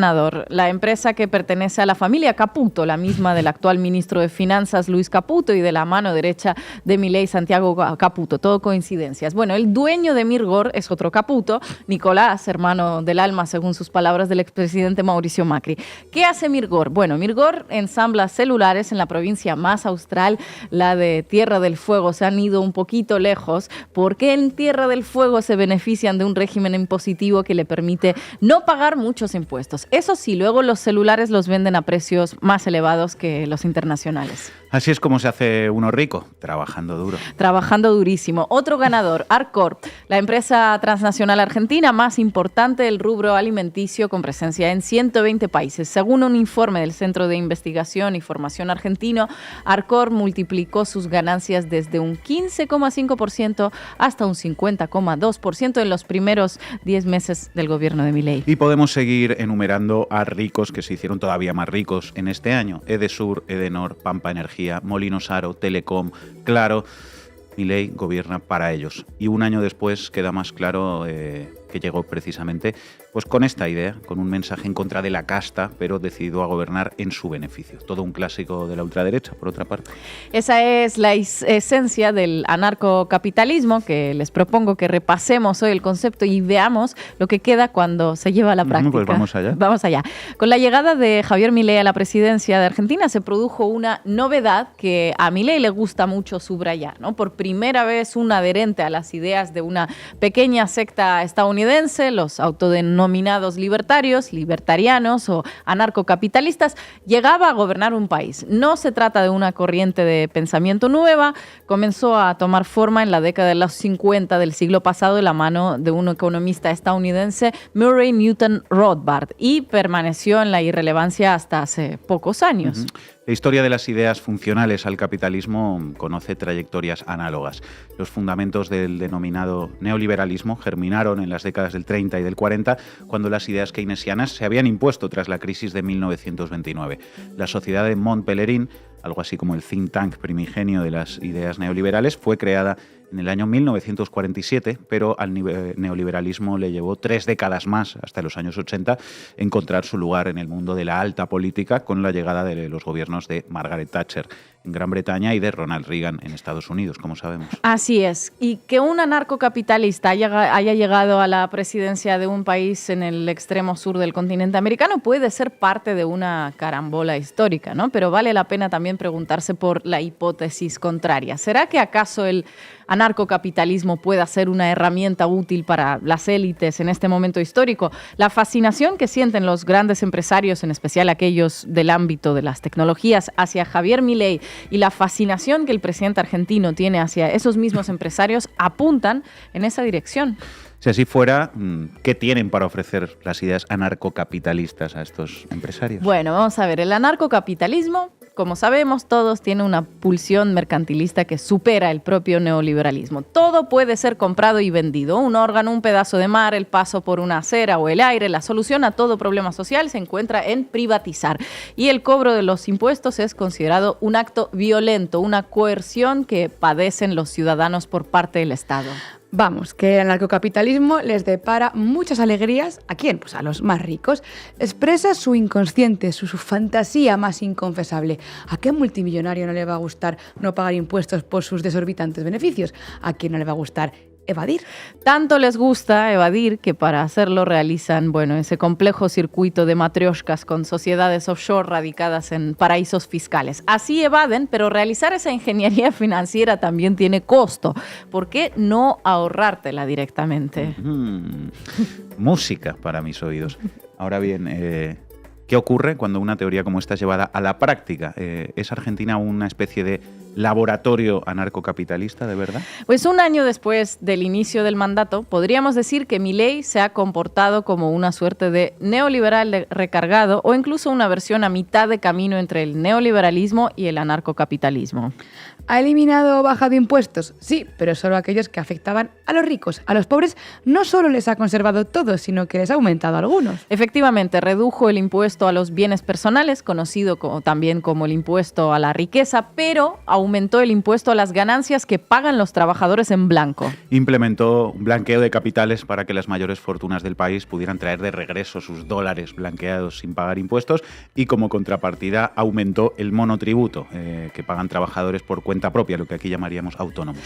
La empresa que pertenece a la familia Caputo, la misma del actual ministro de Finanzas Luis Caputo y de la mano derecha de Milei, Santiago Caputo. Todo coincidencias. Bueno, el dueño de Mirgor es otro Caputo, Nicolás, hermano del alma, según sus palabras del expresidente Mauricio Macri. ¿Qué hace Mirgor? Bueno, Mirgor ensambla celulares en la provincia más austral, la de Tierra del Fuego. Se han ido un poquito lejos porque en Tierra del Fuego se benefician de un régimen impositivo que le permite no pagar muchos impuestos. Eso sí, luego los celulares los venden a precios más elevados que los internacionales. Así es como se hace uno rico, trabajando duro. Trabajando durísimo. Otro ganador, Arcor, la empresa transnacional argentina más importante del rubro alimenticio con presencia en 120 países. Según un informe del Centro de Investigación y Formación argentino, Arcor multiplicó sus ganancias desde un 15,5% hasta un 50,2% en los primeros 10 meses del gobierno de Milei. Y podemos seguir enumerando a ricos que se hicieron todavía más ricos en este año. Edesur, Edenor, Pampa Energía, Molinos Aro, Telecom, Claro. Milei gobierna para ellos. Y un año después queda más claro que llegó precisamente pues con esta idea, con un mensaje en contra de la casta, pero decidido a gobernar en su beneficio. Todo un clásico de la ultraderecha, por otra parte. Esa es la esencia del anarcocapitalismo, que les propongo que repasemos hoy el concepto y veamos lo que queda cuando se lleva a la práctica. Pues vamos allá. Vamos allá. Con la llegada de Javier Milei a la presidencia de Argentina se produjo una novedad que a Milei le gusta mucho subrayar, ¿no? Por primera vez un adherente a las ideas de una pequeña secta estadounidense, los autodenominados libertarianos o anarcocapitalistas, llegaba a gobernar un país. No se trata de una corriente de pensamiento nueva, comenzó a tomar forma en la década de los 50 del siglo pasado de la mano de un economista estadounidense, Murray Newton Rothbard, y permaneció en la irrelevancia hasta hace pocos años. La historia de las ideas funcionales al capitalismo conoce trayectorias análogas. Los fundamentos del denominado neoliberalismo germinaron en las décadas del 30 y del 40, cuando las ideas keynesianas se habían impuesto tras la crisis de 1929. La sociedad de Mont Pelerin algo así como el think tank primigenio de las ideas neoliberales. Fue creada en el año 1947, pero al neoliberalismo le llevó 3 décadas más, hasta los años 80, encontrar su lugar en el mundo de la alta política con la llegada de los gobiernos de Margaret Thatcher en Gran Bretaña y de Ronald Reagan en Estados Unidos, como sabemos. Así es. Y que un anarcocapitalista haya llegado a la presidencia de un país en el extremo sur del continente americano puede ser parte de una carambola histórica, ¿no? Pero vale la pena también preguntarse por la hipótesis contraria. ¿Será que acaso el anarcocapitalismo pueda ser una herramienta útil para las élites en este momento histórico? La fascinación que sienten los grandes empresarios, en especial aquellos del ámbito de las tecnologías, hacia Javier Milei y la fascinación que el presidente argentino tiene hacia esos mismos empresarios apuntan en esa dirección. Si así fuera, ¿qué tienen para ofrecer las ideas anarcocapitalistas a estos empresarios? Bueno, vamos a ver, el anarcocapitalismo, como sabemos todos, tiene una pulsión mercantilista que supera el propio neoliberalismo. Todo puede ser comprado y vendido. Un órgano, un pedazo de mar, el paso por una acera o el aire. La solución a todo problema social se encuentra en privatizar. Y el cobro de los impuestos es considerado un acto violento, una coerción que padecen los ciudadanos por parte del Estado. Vamos, que el anarcocapitalismo les depara muchas alegrías. ¿A quién? Pues a los más ricos. Expresa su inconsciente, su fantasía más inconfesable. ¿A qué multimillonario no le va a gustar no pagar impuestos por sus desorbitantes beneficios? ¿A quién no le va a gustar evadir? Tanto les gusta evadir que para hacerlo realizan, ese complejo circuito de matrioshkas con sociedades offshore radicadas en paraísos fiscales. Así evaden, pero realizar esa ingeniería financiera también tiene costo. ¿Por qué no ahorrártela directamente? Música para mis oídos. Ahora bien, ¿qué ocurre cuando una teoría como esta es llevada a la práctica? ¿Es Argentina una especie de laboratorio anarcocapitalista de verdad? Pues un año después del inicio del mandato, podríamos decir que Milei se ha comportado como una suerte de neoliberal recargado o incluso una versión a mitad de camino entre el neoliberalismo y el anarcocapitalismo. ¿Ha eliminado o bajado impuestos? Sí, pero solo aquellos que afectaban a los ricos. A los pobres no solo les ha conservado todos, sino que les ha aumentado algunos. Efectivamente, redujo el impuesto a los bienes personales, conocido también como el impuesto a la riqueza, pero aumentó el impuesto a las ganancias que pagan los trabajadores en blanco. Implementó un blanqueo de capitales para que las mayores fortunas del país pudieran traer de regreso sus dólares blanqueados sin pagar impuestos y como contrapartida aumentó el monotributo que pagan trabajadores por cuenta propia, lo que aquí llamaríamos autónomos.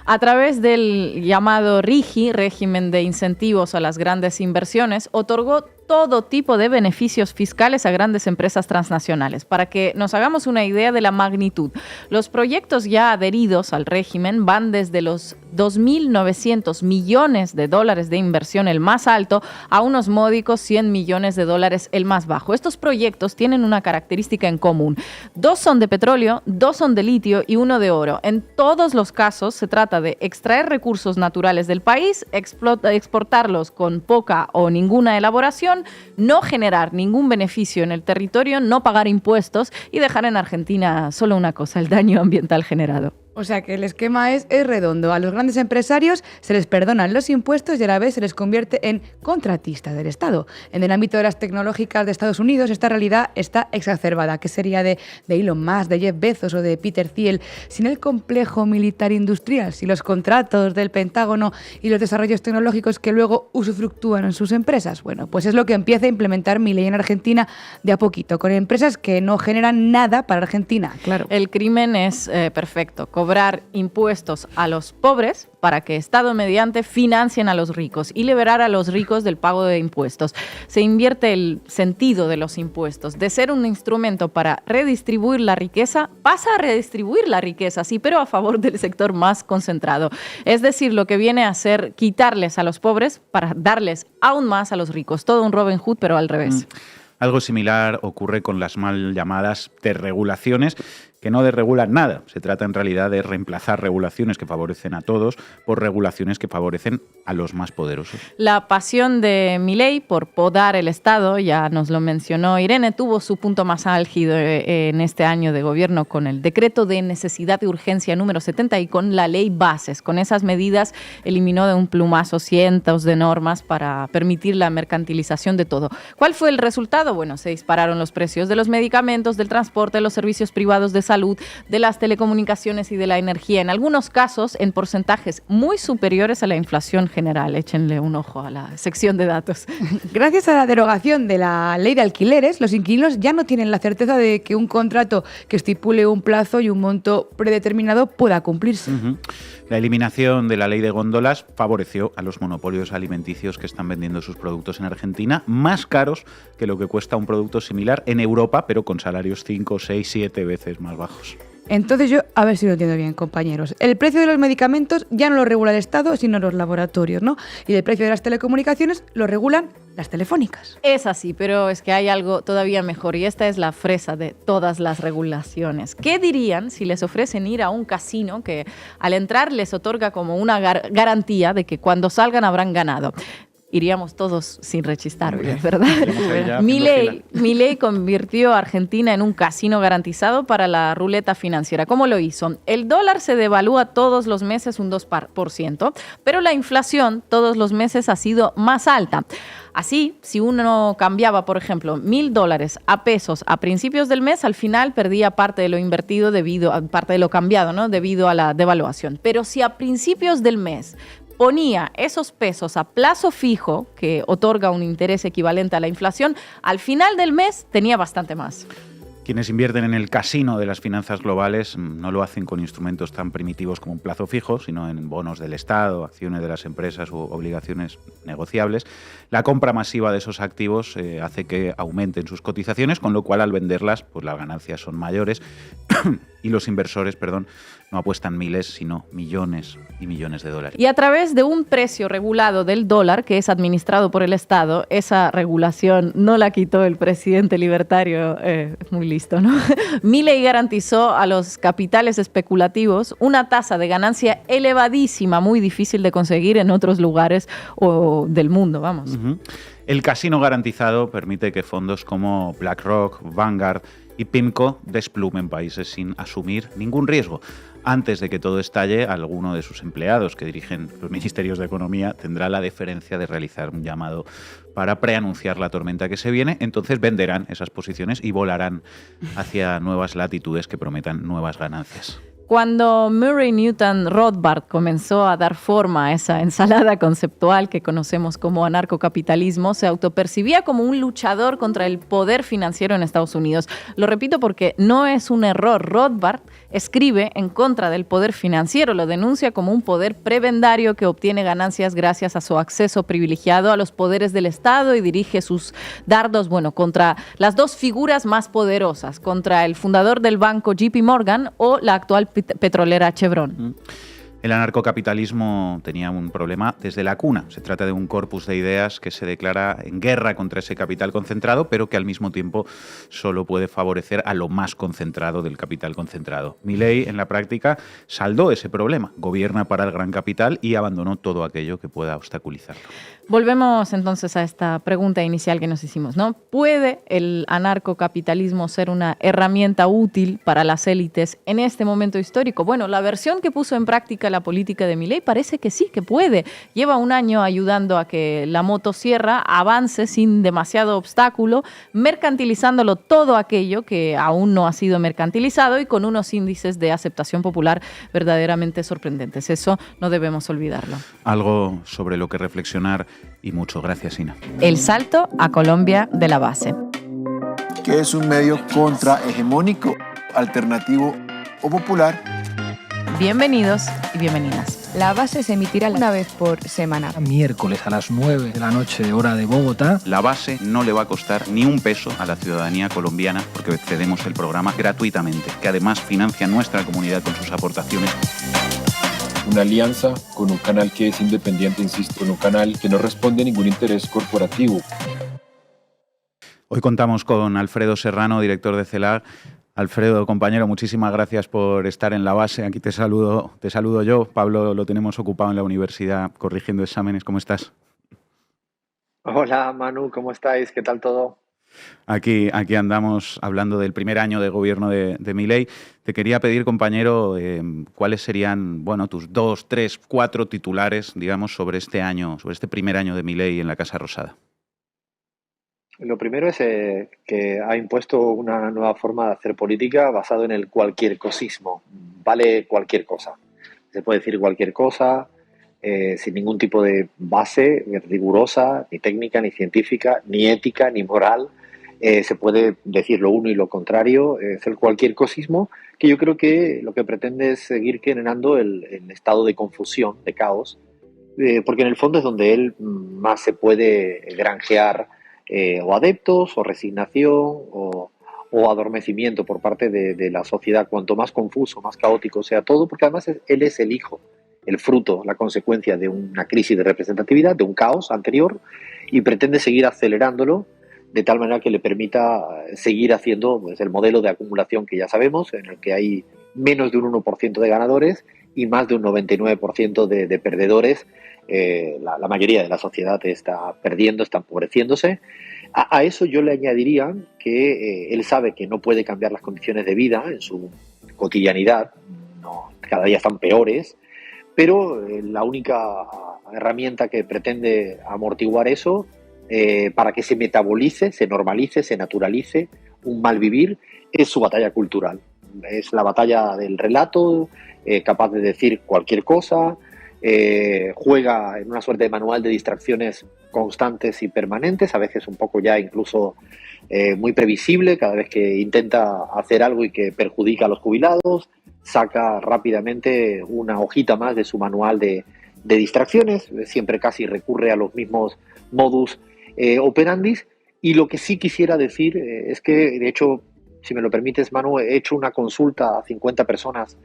A través del llamado RIGI, régimen de incentivos a las grandes inversiones, otorgó todo tipo de beneficios fiscales a grandes empresas transnacionales. Para que nos hagamos una idea de la magnitud, los proyectos ya adheridos al régimen van desde los 2.900 millones de dólares de inversión, el más alto, a unos módicos 100 millones de dólares, el más bajo. Estos proyectos tienen una característica en común. 2 son de petróleo, 2 son de litio y 1 de oro. En todos los casos se trata de extraer recursos naturales del país, exportarlos con poca o ninguna elaboración, no generar ningún beneficio en el territorio, no pagar impuestos y dejar en Argentina solo una cosa, el daño ambiental generado. O sea que el esquema es redondo. A los grandes empresarios se les perdonan los impuestos y a la vez se les convierte en contratistas del Estado. En el ámbito de las tecnológicas de Estados Unidos esta realidad está exacerbada. ¿Qué sería de Elon Musk, de Jeff Bezos o de Peter Thiel sin el complejo militar industrial, sin los contratos del Pentágono y los desarrollos tecnológicos que luego usufructúan en sus empresas? Bueno, pues es lo que empieza a implementar Milei en Argentina de a poquito, con empresas que no generan nada para Argentina, claro. El crimen es perfecto. Cobrar impuestos a los pobres para que Estado mediante financien a los ricos y liberar a los ricos del pago de impuestos. Se invierte el sentido de los impuestos. De ser un instrumento para redistribuir la riqueza, pasa a redistribuir la riqueza, sí, pero a favor del sector más concentrado. Es decir, lo que viene a ser quitarles a los pobres para darles aún más a los ricos. Todo un Robin Hood, pero al revés. Algo similar ocurre con las mal llamadas desregulaciones, que no desregulan nada. Se trata en realidad de reemplazar regulaciones que favorecen a todos por regulaciones que favorecen a los más poderosos. La pasión de Milei por podar el Estado, ya nos lo mencionó Irene, tuvo su punto más álgido en este año de gobierno con el decreto de necesidad y urgencia número 70 y con la ley Bases. Con esas medidas eliminó de un plumazo cientos de normas para permitir la mercantilización de todo. ¿Cuál fue el resultado? Bueno, se dispararon los precios de los medicamentos, del transporte, de los servicios privados de salud, salud, de las telecomunicaciones y de la energía. En algunos casos, en porcentajes muy superiores a la inflación general. Échenle un ojo a la sección de datos. Gracias a la derogación de la ley de alquileres, los inquilinos ya no tienen la certeza de que un contrato que estipule un plazo y un monto predeterminado pueda cumplirse. La eliminación de la ley de góndolas favoreció a los monopolios alimenticios que están vendiendo sus productos en Argentina más caros que lo que cuesta un producto similar en Europa, pero con salarios 5, 6, 7 veces más bajos. Entonces yo, a ver si lo entiendo bien, compañeros. El precio de los medicamentos ya no lo regula el Estado, sino los laboratorios, ¿no? Y el precio de las telecomunicaciones lo regulan las telefónicas. Es así, pero es que hay algo todavía mejor y esta es la fresa de todas las regulaciones. ¿Qué dirían si les ofrecen ir a un casino que al entrar les otorga como una garantía de que cuando salgan habrán ganado? Iríamos todos sin rechistar, ¿verdad? Milei convirtió a Argentina en un casino garantizado para la ruleta financiera. ¿Cómo lo hizo? El dólar se devalúa todos los meses un 2%, pero la inflación todos los meses ha sido más alta. Así, si uno cambiaba, por ejemplo, $1.000 a pesos a principios del mes, al final perdía parte de lo invertido parte de lo cambiado, ¿no? Debido a la devaluación. Pero si a principios del mes ponía esos pesos a plazo fijo, que otorga un interés equivalente a la inflación, al final del mes tenía bastante más. Quienes invierten en el casino de las finanzas globales no lo hacen con instrumentos tan primitivos como un plazo fijo, sino en bonos del Estado, acciones de las empresas u obligaciones negociables. La compra masiva de esos activos hace que aumenten sus cotizaciones, con lo cual al venderlas pues las ganancias son mayores y los inversores, no apuestan miles, sino millones y millones de dólares. Y a través de un precio regulado del dólar, que es administrado por el Estado, esa regulación no la quitó el presidente libertario, muy listo, ¿no? Milei garantizó a los capitales especulativos una tasa de ganancia elevadísima, muy difícil de conseguir en otros lugares del mundo, vamos. El casino garantizado permite que fondos como BlackRock, Vanguard y PIMCO desplumen países sin asumir ningún riesgo. Antes de que todo estalle, alguno de sus empleados que dirigen los ministerios de Economía tendrá la deferencia de realizar un llamado para preanunciar la tormenta que se viene. Entonces venderán esas posiciones y volarán hacia nuevas latitudes que prometan nuevas ganancias. Cuando Murray Newton Rothbard comenzó a dar forma a esa ensalada conceptual que conocemos como anarcocapitalismo, se autopercibía como un luchador contra el poder financiero en Estados Unidos. Lo repito porque no es un error. Rothbard escribe en contra del poder financiero, lo denuncia como un poder prebendario que obtiene ganancias gracias a su acceso privilegiado a los poderes del Estado y dirige sus dardos, contra las dos figuras más poderosas, contra el fundador del banco JP Morgan o la actual petrolera Chevron. El anarcocapitalismo tenía un problema desde la cuna. Se trata de un corpus de ideas que se declara en guerra contra ese capital concentrado, pero que al mismo tiempo solo puede favorecer a lo más concentrado del capital concentrado. Milei, en la práctica, saldó ese problema. Gobierna para el gran capital y abandonó todo aquello que pueda obstaculizarlo. Volvemos entonces a esta pregunta inicial que nos hicimos, ¿no? ¿Puede el anarcocapitalismo ser una herramienta útil para las élites en este momento histórico? Bueno, la versión que puso en práctica la política de Milei parece que sí, que puede. Lleva un año ayudando a que la motosierra avance sin demasiado obstáculo, mercantilizándolo todo aquello que aún no ha sido mercantilizado y con unos índices de aceptación popular verdaderamente sorprendentes. Eso no debemos olvidarlo. Algo sobre lo que reflexionar y mucho. Gracias, Ina. El salto a Colombia de la base. Que es un medio contrahegemónico, alternativo o popular. Bienvenidos y bienvenidas. La base se emitirá una vez por semana. Miércoles a las 9 de la noche, hora de Bogotá. La base no le va a costar ni un peso a la ciudadanía colombiana porque cedemos el programa gratuitamente, que además financia nuestra comunidad con sus aportaciones. Una alianza con un canal que es independiente, insisto, con un canal que no responde a ningún interés corporativo. Hoy contamos con Alfredo Serrano, director de CELAR. Alfredo, compañero, muchísimas gracias por estar en la base. Aquí te saludo yo. Pablo lo tenemos ocupado en la universidad corrigiendo exámenes. ¿Cómo estás? Hola, Manu, ¿cómo estáis? ¿Qué tal todo? Aquí andamos hablando del primer año de gobierno de Milei. Te quería pedir, compañero, cuáles serían, tus 2, 3, 4 titulares, digamos, sobre este primer año de Milei en la Casa Rosada. Lo primero es que ha impuesto una nueva forma de hacer política basado en el cualquier cosismo. Vale cualquier cosa. Se puede decir cualquier cosa sin ningún tipo de base rigurosa, ni técnica, ni científica, ni ética, ni moral. Se puede decir lo uno y lo contrario. Es el cualquier cosismo que yo creo que lo que pretende es seguir generando el estado de confusión, de caos, porque en el fondo es donde él más se puede granjear o adeptos, o resignación, o adormecimiento por parte de la sociedad. Cuanto más confuso, más caótico sea todo, porque además él es el hijo, el fruto, la consecuencia de una crisis de representatividad, de un caos anterior, y pretende seguir acelerándolo de tal manera que le permita seguir haciendo pues, el modelo de acumulación que ya sabemos, en el que hay menos de un 1% de ganadores y más de un 99% de perdedores. La mayoría de la sociedad está perdiendo, está empobreciéndose. A eso yo le añadiría que él sabe que no puede cambiar las condiciones de vida en su cotidianidad, cada día están peores, pero la única herramienta que pretende amortiguar eso para que se metabolice, se normalice, se naturalice un mal vivir, es su batalla cultural. Es la batalla del relato, capaz de decir cualquier cosa, juega en una suerte de manual de distracciones constantes y permanentes, a veces un poco ya incluso muy previsible, cada vez que intenta hacer algo y que perjudica a los jubilados, saca rápidamente una hojita más de su manual de distracciones, siempre casi recurre a los mismos modus operandis. Y lo que sí quisiera decir es que, de hecho, si me lo permites, Manu, he hecho una consulta a 50 personas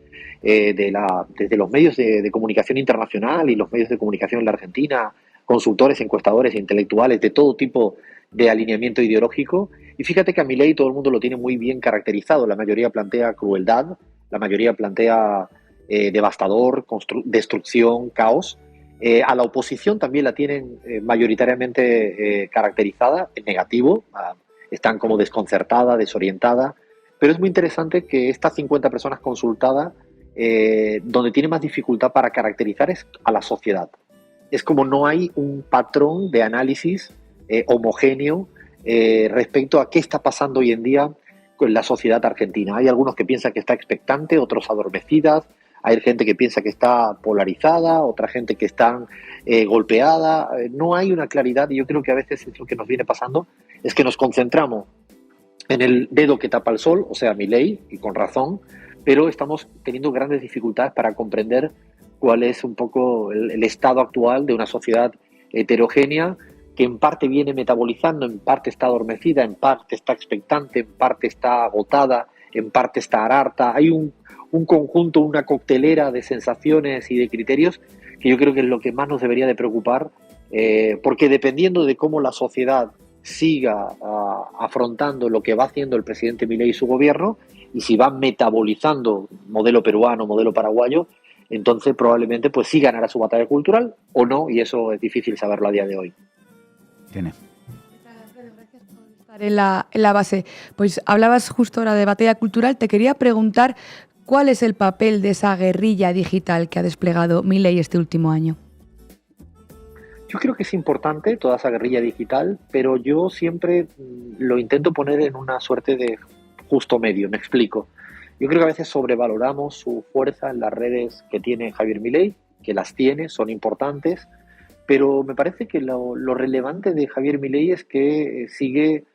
desde los medios de comunicación internacional y los medios de comunicación en la Argentina, consultores, encuestadores, intelectuales de todo tipo de alineamiento ideológico. Y fíjate que a Milei todo el mundo lo tiene muy bien caracterizado. La mayoría plantea crueldad, la mayoría plantea devastador, destrucción, caos. A la oposición también la tienen mayoritariamente caracterizada en negativo, están como desconcertada, desorientada, pero es muy interesante que estas 50 personas consultadas, donde tiene más dificultad para caracterizar es a la sociedad. Es como no hay un patrón de análisis homogéneo respecto a qué está pasando hoy en día con la sociedad argentina. Hay algunos que piensan que está expectante, otros adormecidas. Hay gente que piensa que está polarizada, otra gente que está golpeada. No hay una claridad y yo creo que a veces es lo que nos viene pasando, es que nos concentramos en el dedo que tapa el sol, o sea, Milei, y con razón, pero estamos teniendo grandes dificultades para comprender cuál es un poco el estado actual de una sociedad heterogénea que en parte viene metabolizando, en parte está adormecida, en parte está expectante, en parte está agotada, en parte está harta. Hay un conjunto, una coctelera de sensaciones y de criterios que yo creo que es lo que más nos debería de preocupar, porque dependiendo de cómo la sociedad siga afrontando lo que va haciendo el presidente Milei y su gobierno, y si va metabolizando modelo peruano, modelo paraguayo, entonces probablemente pues sí ganará su batalla cultural o no, y eso es difícil saberlo a día de hoy. Tiene. En la base. Pues hablabas justo ahora de batalla cultural. Te quería preguntar cuál es el papel de esa guerrilla digital que ha desplegado Milei este último año. Yo creo que es importante toda esa guerrilla digital, pero yo siempre lo intento poner en una suerte de justo medio. Me explico. Yo creo que a veces sobrevaloramos su fuerza en las redes que tiene Javier Milei, que las tiene, son importantes, pero me parece que lo relevante de Javier Milei es que sigue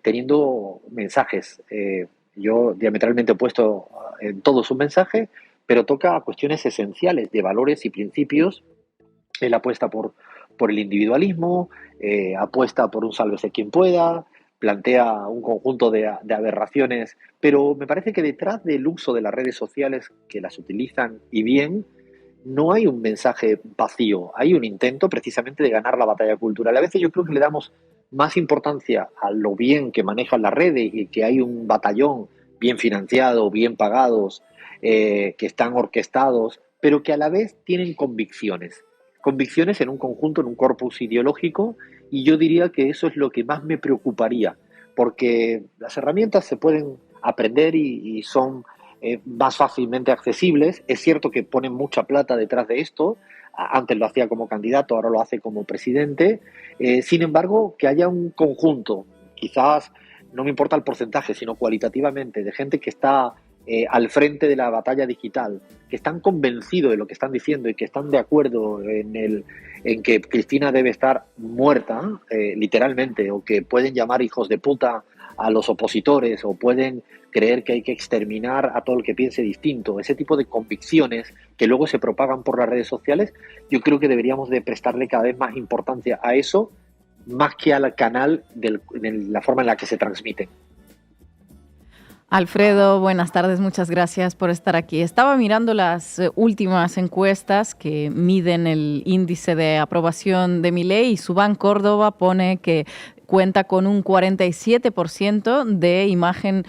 teniendo mensajes. Yo diametralmente opuesto en todo su mensaje, pero toca cuestiones esenciales de valores y principios. Él apuesta por el individualismo, apuesta por un sálvese quien pueda, plantea un conjunto de aberraciones, pero me parece que detrás del uso de las redes sociales, que las utilizan y bien, no hay un mensaje vacío, hay un intento precisamente de ganar la batalla cultural. A veces yo creo que le damos más importancia a lo bien que manejan las redes y que hay un batallón bien financiado, bien pagados, que están orquestados, pero que a la vez tienen convicciones en un conjunto, en un corpus ideológico, y yo diría que eso es lo que más me preocuparía, porque las herramientas se pueden aprender y son más fácilmente accesibles. Es cierto que ponen mucha plata detrás de esto. Antes lo hacía como candidato, ahora lo hace como presidente. Sin embargo, que haya un conjunto, quizás no me importa el porcentaje, sino cualitativamente, de gente que está al frente de la batalla digital, que están convencidos de lo que están diciendo y que están de acuerdo en que Cristina debe estar muerta, literalmente, o que pueden llamar hijos de puta a los opositores o pueden creer que hay que exterminar a todo el que piense distinto. Ese tipo de convicciones que luego se propagan por las redes sociales, yo creo que deberíamos de prestarle cada vez más importancia a eso, más que al canal de la forma en la que se transmiten. Alfredo, buenas tardes, muchas gracias por estar aquí. Estaba mirando las últimas encuestas que miden el índice de aprobación de Milei y Subán Córdoba pone que cuenta con un 47% de imagen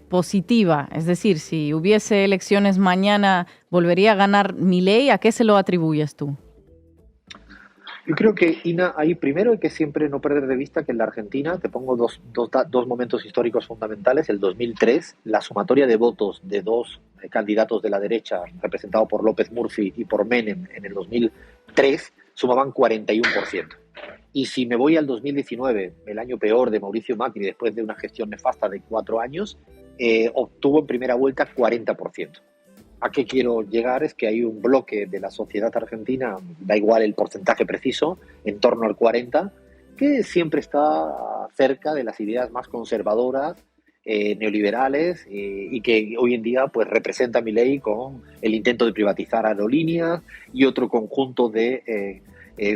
positiva. Es decir, si hubiese elecciones mañana, ¿volvería a ganar Milei? ¿A qué se lo atribuyes tú? Yo creo que, Ina, ahí primero hay que siempre no perder de vista que en la Argentina, te pongo dos momentos históricos fundamentales. El 2003, la sumatoria de votos de dos candidatos de la derecha, representados por López Murphy y por Menem en el 2003, sumaban 41%. Y si me voy al 2019, el año peor de Mauricio Macri, después de una gestión nefasta de 4 años, obtuvo en primera vuelta 40%. ¿A qué quiero llegar? Es que hay un bloque de la sociedad argentina, da igual el porcentaje preciso, en torno al 40%, que siempre está cerca de las ideas más conservadoras, neoliberales, y que hoy en día pues representa a Milei con el intento de privatizar aerolíneas y otro conjunto de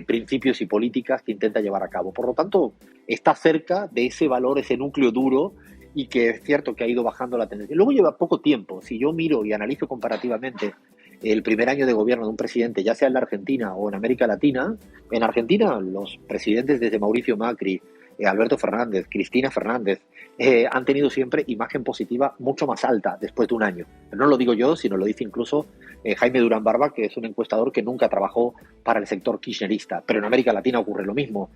principios y políticas que intenta llevar a cabo. Por lo tanto, está cerca de ese valor, ese núcleo duro, y que es cierto que ha ido bajando la tendencia. Luego lleva poco tiempo. Si yo miro y analizo comparativamente el primer año de gobierno de un presidente, ya sea en la Argentina o en América Latina, en Argentina los presidentes desde Mauricio Macri, Alberto Fernández, Cristina Fernández, han tenido siempre imagen positiva mucho más alta después de un año. No lo digo yo, sino lo dice incluso Jaime Durán Barba, que es un encuestador que nunca trabajó para el sector kirchnerista. Pero en América Latina ocurre lo mismo.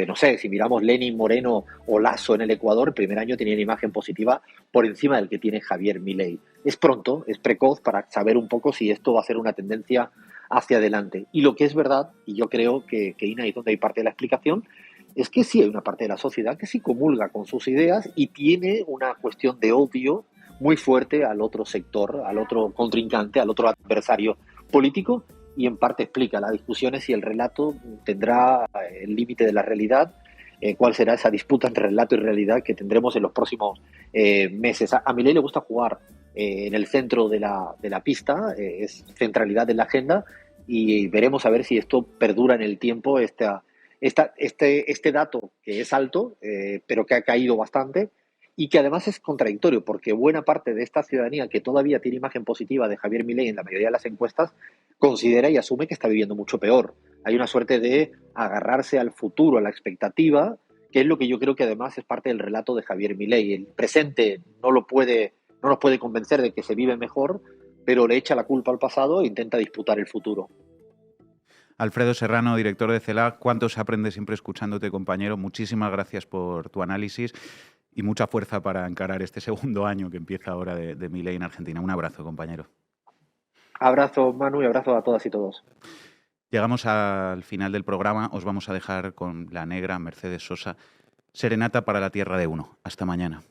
No sé, si miramos Lenin Moreno o Lasso en el Ecuador, el primer año tenían imagen positiva por encima del que tiene Javier Milei. Es pronto, es precoz para saber un poco si esto va a ser una tendencia hacia adelante. Y lo que es verdad, y yo creo que Ina, ahí donde hay parte de la explicación, es que sí hay una parte de la sociedad que sí comulga con sus ideas y tiene una cuestión de odio muy fuerte al otro sector, al otro contrincante, al otro adversario político, y en parte explica las discusiones si el relato tendrá el límite de la realidad, cuál será esa disputa entre relato y realidad que tendremos en los próximos meses. A Milei le gusta jugar en el centro de la pista, es centralidad en la agenda, y veremos a ver si esto perdura en el tiempo, este dato que es alto, pero que ha caído bastante y que además es contradictorio, porque buena parte de esta ciudadanía que todavía tiene imagen positiva de Javier Milei en la mayoría de las encuestas considera y asume que está viviendo mucho peor. Hay una suerte de agarrarse al futuro, a la expectativa, que es lo que yo creo que además es parte del relato de Javier Milei. El presente no nos puede convencer de que se vive mejor, pero le echa la culpa al pasado e intenta disputar el futuro. Alfredo Serrano, director de CELAC, cuánto se aprende siempre escuchándote, compañero. Muchísimas gracias por tu análisis y mucha fuerza para encarar este segundo año que empieza ahora de Milei en Argentina. Un abrazo, compañero. Abrazo, Manu, y abrazo a todas y todos. Llegamos al final del programa. Os vamos a dejar con la negra Mercedes Sosa, Serenata para la Tierra de Uno. Hasta mañana.